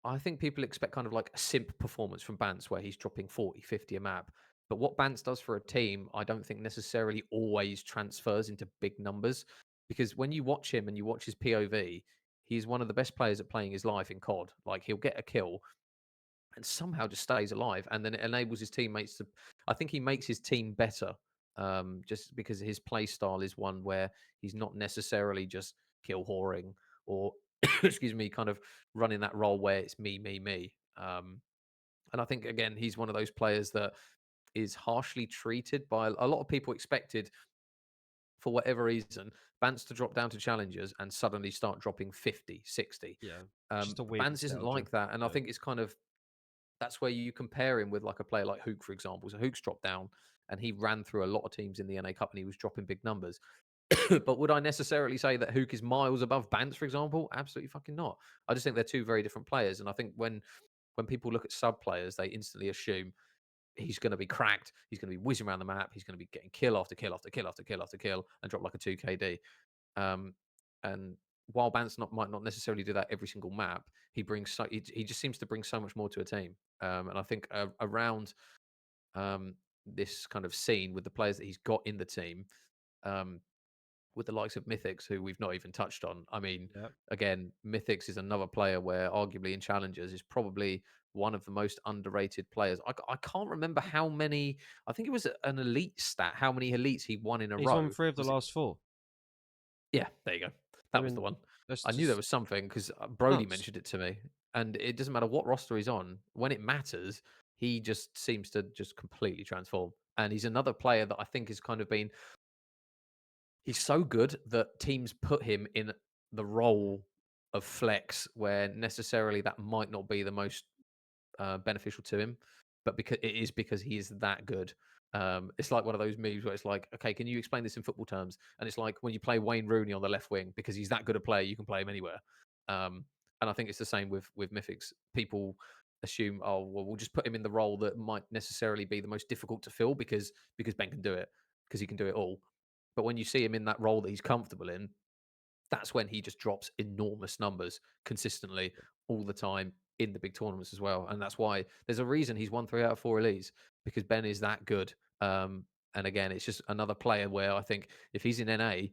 I think people expect kind of like a simp performance from Bance where he's dropping 40, 50 a map. But what Bance does for a team, I don't think necessarily always transfers into big numbers. Because when you watch him and you watch his POV, he's one of the best players at playing his life in COD. Like he'll get a kill and somehow just stays alive. And then it enables his teammates to, I think he makes his team better, just because his play style is one where he's not necessarily just kill whoring or, excuse me, kind of running that role where it's me, me, me. And I think, again, he's one of those players that is harshly treated by a lot of people expected for whatever reason, Bance to drop down to challengers and suddenly start dropping 50, 60. Yeah, it's just a weird Bance isn't nostalgia. like that. And I Yeah, think it's kind of that's where you compare him with like a player like Hook, for example. So Hook's dropped down and he ran through a lot of teams in the NA Cup and he was dropping big numbers. But would I necessarily say that Hook is miles above Bance, for example? Absolutely fucking not. I just think they're two very different players. And I think when people look at sub players, they instantly assume he's going to be cracked. He's going to be whizzing around the map. He's going to be getting kill after kill after kill after kill after kill and drop like a 2 KD. Um, and while Bance might not necessarily do that every single map, he just seems to bring so much more to a team. And I think around this kind of scene with the players that he's got in the team, um, with the likes of Mythics, who we've not even touched on. I mean, yeah. again, Mythics is another player where arguably in Challengers is probably one of the most underrated players. I can't remember how many, I think it was an elite stat, how many elites he won in a He's won row. 3 of the Was it? last 4. Yeah, there you go. I That was the mean, one. that's I knew there just was something because Brody nuts. mentioned it to me. And it doesn't matter what roster he's on, when it matters, he just seems to just completely transform. And he's another player that I think has kind of been he's so good that teams put him in the role of flex where necessarily that might not be the most beneficial to him, but because he is that good. It's like one of those moves where it's like, okay, can you explain this in football terms? And it's like when you play Wayne Rooney on the left wing because he's that good a player, you can play him anywhere. And I think it's the same with Mythics. People assume, oh well, we'll just put him in the role that might necessarily be the most difficult to fill because Ben can do it because he can do it all. But when you see him in that role that he's comfortable in, that's when he just drops enormous numbers consistently all the time in the big tournaments as well. And that's why there's a reason he's won 3 out of 4 elites because Ben is that good. And again, it's just another player where I think if he's in NA,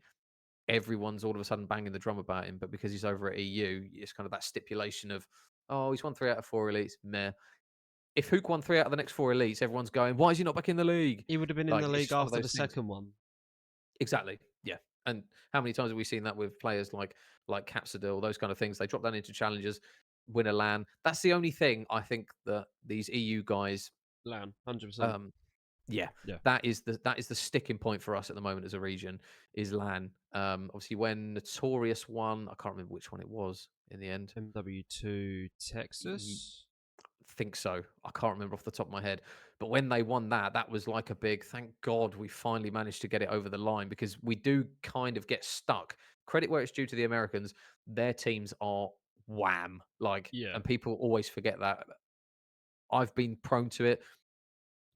everyone's all of a sudden banging the drum about him. But because he's over at EU, it's kind of that stipulation of, oh, he's won 3 out of 4 elites. Meh. If Hook won 3 out of the next 4 elites, everyone's going, why is he not back in the league? He would have been in Like, the it's league just one of after the those things. second one. Exactly. Yeah. And how many times have we seen that with players like Capsadil, those kind of things? They drop down into challenges, win a LAN. That's the only thing I think that these EU guys, LAN, 100%. um, yeah, Yeah. that is the sticking point for us at the moment as a region is LAN. Obviously, when Notorious won, I can't remember which one it was in the end. MW2 Texas. Think so. I can't remember off the top of my head. But when they won that, that was like a big thank God we finally managed to get it over the line because we do kind of get stuck. Credit where it's due to the Americans, their teams are wham. Like, Yeah. and people always forget that. I've been prone to it.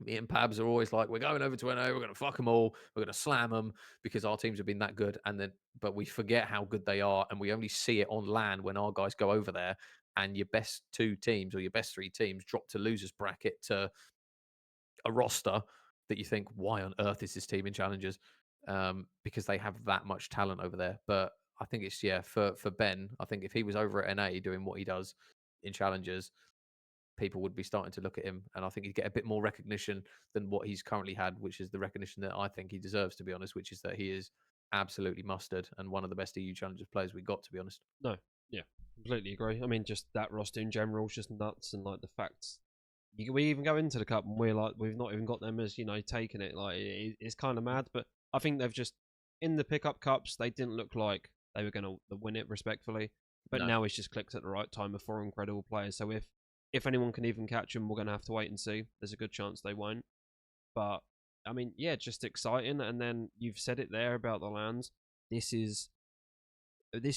Me and Pabs are always like, we're going over to NA, we're going to fuck them all, we're going to slam them because our teams have been that good. And then, but we forget how good they are, and we only see it on LAN when our guys go over there, and your best 2 teams or your best 3 teams drop to losers bracket to a roster that you think, why on earth is this team in challenges? Because they have that much talent over there. But I think it's for Ben. I think if he was over at NA doing what he does in challenges, people would be starting to look at him, and I think he'd get a bit more recognition than what he's currently had, which is the recognition that I think he deserves, to be honest, which is that he is absolutely mustard and one of the best EU Challengers players we got, to be honest. No. Yeah. Completely agree. I mean, just that roster in general is just nuts, and like the fact we even go into the cup and we're like we've not even got them as taking it. Like it's kind of mad, but I think they've just in the pickup cups they didn't look like they were going to win it respectfully. But No. now it's just clicked at the right time with 4 incredible players. So if anyone can even catch them, we're going to have to wait and see. There's a good chance they won't. But I mean, yeah, just exciting. And then you've said it there about the lands. This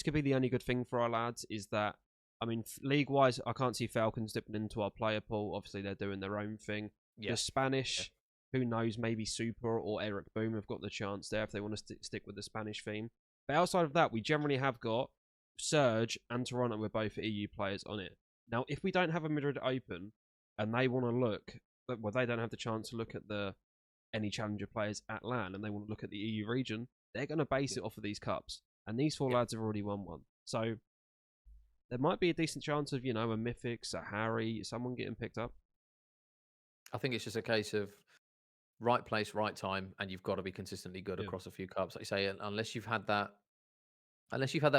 could be the only good thing for our lads is that I mean, league wise, I can't see Falcons dipping into our player pool. Obviously, they're doing their own thing. Yeah. The Spanish, who knows, maybe Super or Eric Boom have got the chance there if they want to stick with the Spanish theme. But outside of that, we generally have got Surge and Toronto were both EU players on it. Now, if we don't have a Madrid Open and they want to look, well, they don't have the chance to look at the any challenger players at LAN and they want to look at the EU region, they're going to base it off of these cups. And these 4 lads have already won one. So there might be a decent chance of, a Mythics, a Harry, someone getting picked up. I think it's just a case of right place, right time, and you've got to be consistently good Yeah. across a few cups. Like you say, unless you've had that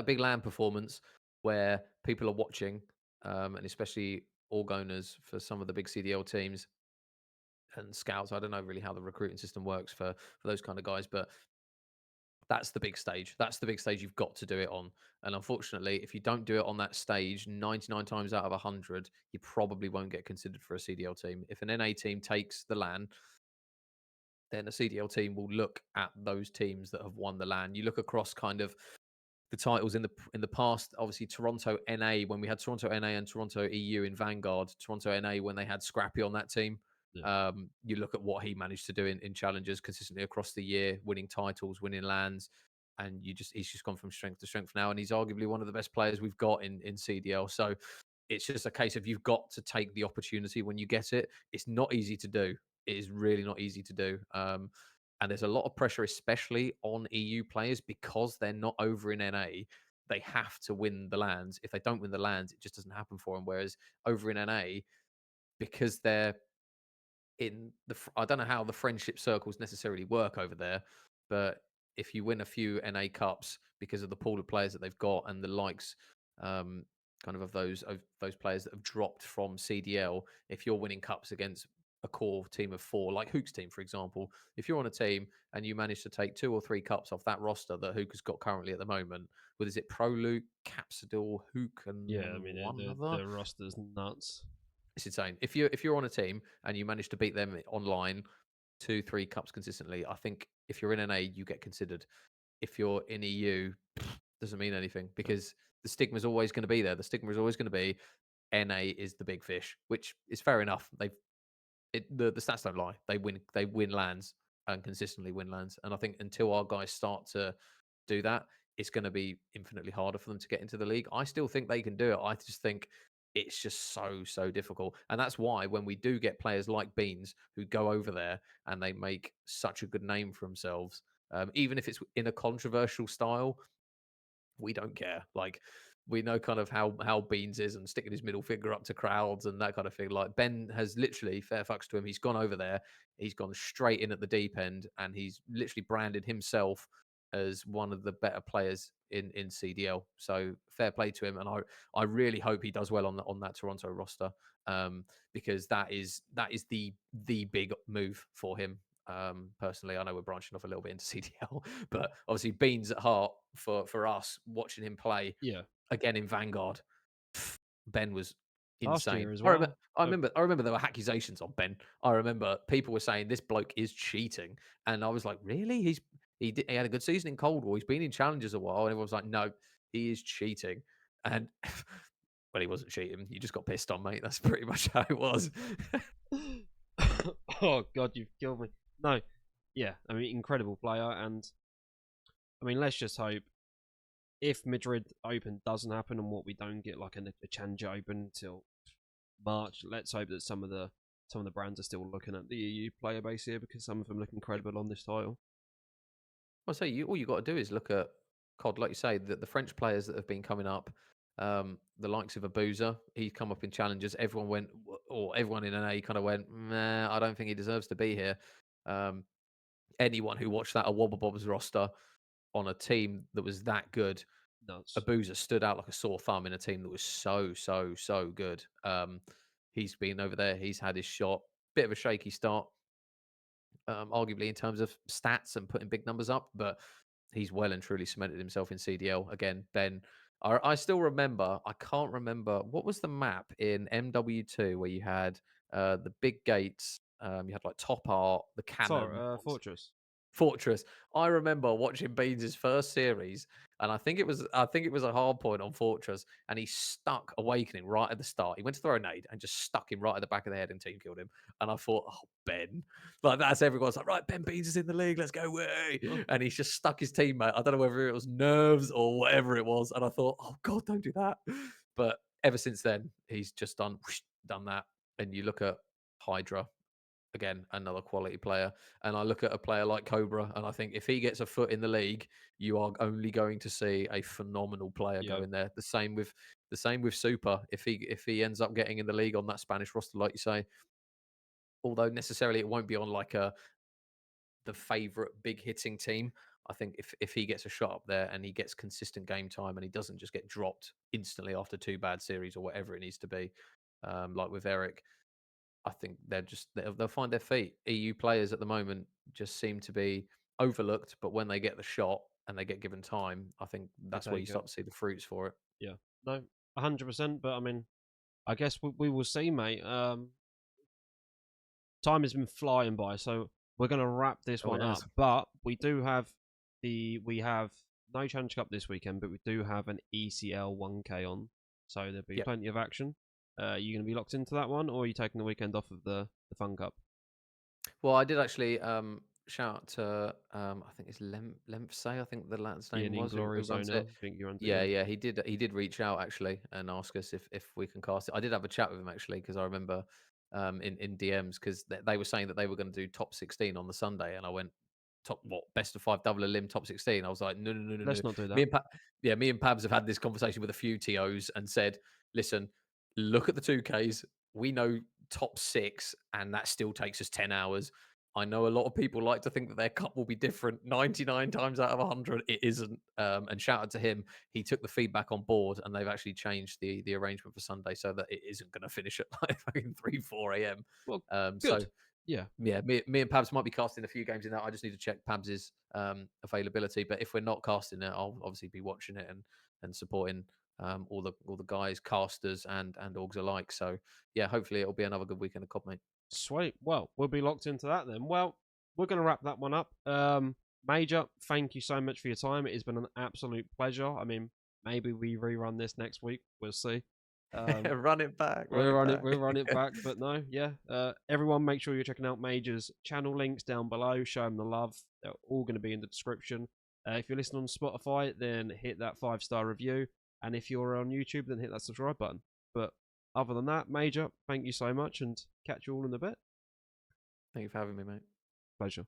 big LAN performance where people are watching, and especially org owners for some of the big CDL teams and scouts. I don't know really how the recruiting system works for those kind of guys, but that's the big stage. That's the big stage you've got to do it on. And unfortunately, if you don't do it on that stage, 99 times out of 100, you probably won't get considered for a CDL team. If an NA team takes the LAN, then a CDL team will look at those teams that have won the LAN. You look across kind of the titles in the past. Obviously, Toronto NA when we had Toronto NA and Toronto EU in Vanguard. Toronto NA when they had Scrappy on that team. Yeah. You look at what he managed to do in challenges consistently across the year, winning titles, winning lands, and he's just gone from strength to strength now, and he's arguably one of the best players we've got in CDL. So it's just a case of you've got to take the opportunity when you get it. It's not easy to do. It is really not easy to do. And there's a lot of pressure, especially on EU players, because they're not over in NA. They have to win the lands. If they don't win the lands, it just doesn't happen for them. Whereas over in NA, because they're I don't know how the friendship circles necessarily work over there, but if you win a few NA Cups because of the pool of players that they've got and the likes, kind of those players that have dropped from CDL, if you're winning cups against a core team of 4, like Hook's team, for example, if you're on a team and you manage to take 2 or 3 cups off that roster that Hook has got currently at the moment, with is it Pro Luke, Capsador, Hook, Yeah, I and mean, one other? the roster's nuts. It's insane. If you're on a team and you manage to beat them online 2, 3 cups consistently, I think if you're in NA, you get considered. If you're in EU, doesn't mean anything because the stigma is always going to be there. The stigma is always going to be NA is the big fish, which is fair enough. The stats don't lie. They win lands and consistently win lands. And I think until our guys start to do that, it's going to be infinitely harder for them to get into the league. I still think they can do it. I just think it's just so difficult. And that's why when we do get players like Beans who go over there and they make such a good name for themselves, even if it's in a controversial style, we don't care. Like we know kind of how Beans is and sticking his middle finger up to crowds and that kind of thing. Like Ben has literally, fair fucks to him, he's gone over there, he's gone straight in at the deep end, and he's literally branded himself as one of the better players in CDL. So fair play to him, and I really hope he does well on that Toronto roster, because that is the big move for him. Personally, I know we're branching off a little bit into CDL, but obviously Beans at heart for us watching him play Yeah, again in Vanguard. Ben was last insane. year as I remember, well. I remember, I remember there were accusations on Ben. I remember people were saying this bloke is cheating, and I was like, really? He had a good season in Cold War. He's been in challenges a while, and everyone was like, no, he is cheating, and well, he wasn't cheating. You just got pissed on, mate. That's pretty much how it was. Oh God, you've killed me. No, yeah, I mean, incredible player, and I mean, let's just hope if Madrid Open doesn't happen and what we don't get like a Challenger Open until March, let's hope that some of the brands are still looking at the EU player base here because some of them look incredible on this title. Well, so all you got to do is look at COD, like you say, the French players that have been coming up, the likes of Abuza. He's come up in challenges. Everyone went, or everyone in NA kind of went, nah, I don't think he deserves to be here. Um, Anyone who watched that Bob's roster on a team that was that good, Nuts. Abuza stood out like a sore thumb in a team that was so good. He's been over there. He's had his shot. Bit of a shaky start, arguably in terms of stats and putting big numbers up, but he's well and truly cemented himself in CDL. Again, Ben, I still remember, I can't remember, what was the map in MW2 where you had the big gates, you had like Top Art, the Sorry, cannon. Fortress. Fortress. I remember watching Beans' first series, and I think it was a hard point on Fortress, and he stuck Awakening right at the start. He went to throw a nade and just stuck him right at the back of the head and team killed him. And I thought, oh Ben, like that's everyone's like, right, Ben Beans is in the league, let's go way. And he's just stuck his teammate. I don't know whether it was nerves or whatever it was. And I thought, oh God, don't do that. But ever since then, he's just done that. And you look at Hydra, again, another quality player. And I look at a player like Cobra, and I think if he gets a foot in the league, you are only going to see a phenomenal player go Yeah, in there. The same with Super. If he ends up getting in the league on that Spanish roster, like you say, although necessarily it won't be on like the favorite big hitting team. I think if he gets a shot up there and he gets consistent game time and he doesn't just get dropped instantly after two bad series or whatever it needs to be, like with Eric, I think they'll find their feet. EU players at the moment just seem to be overlooked, but when they get the shot and they get given time, I think they that's where you take it. start to see the fruits for it. Yeah, no, 100%. But I mean, I guess we will see, mate. Time has been flying by, so we're going to wrap this Oh, it one up. has. But we have no Challenge Cup this weekend, but we do have an ECL 1K on, so there'll be Yep. plenty of action. You going to be locked into that one, or are you taking the weekend off of the Fun Cup? Well, I did actually shout out to I think it's Lempsey, I think the lad's Yeah, name the was who Inglorious runs owner. it. I think you runs it. Yeah, Yeah, yeah, he did reach out actually and ask us if we can cast it. I did have a chat with him actually because I remember in DMs because they were saying that they were going to do top 16 on the Sunday, and I went top what best of five double a limb top 16. I was like, no, no, no, no, no. let's not do Me that. and yeah, me and Pabs have had this conversation with a few tos and said, listen, look at the 2Ks. We know top six, and that still takes us 10 hours. I know a lot of people like to think that their cup will be different 99 times out of 100. It isn't. And shout out to him. He took the feedback on board and they've actually changed the arrangement for Sunday so that it isn't going to finish at like fucking 3, 4 a.m. Well, So, good. Yeah, yeah, me and Pabs might be casting a few games in that. I just need to check Pabs's availability. But if we're not casting it, I'll obviously be watching it and supporting all the guys, casters and orgs alike. So, yeah, hopefully it'll be another good weekend of COD, mate. sweet. Well, we'll be locked into that then. Well, we're going to wrap that one up. Major, thank you so much for your time. It has been an absolute pleasure. I mean, maybe we rerun this next week. We'll see. Run it back. We'll run it back, but no, yeah. Everyone, make sure you're checking out Major's channel links down below. Show them the love. They're all going to be in the description. If you're listening on Spotify, then hit that 5-star review, and if you're on YouTube, then hit that subscribe button. But other than that, Major, thank you so much, and catch you all in a bit. Thank you for having me, mate. Pleasure.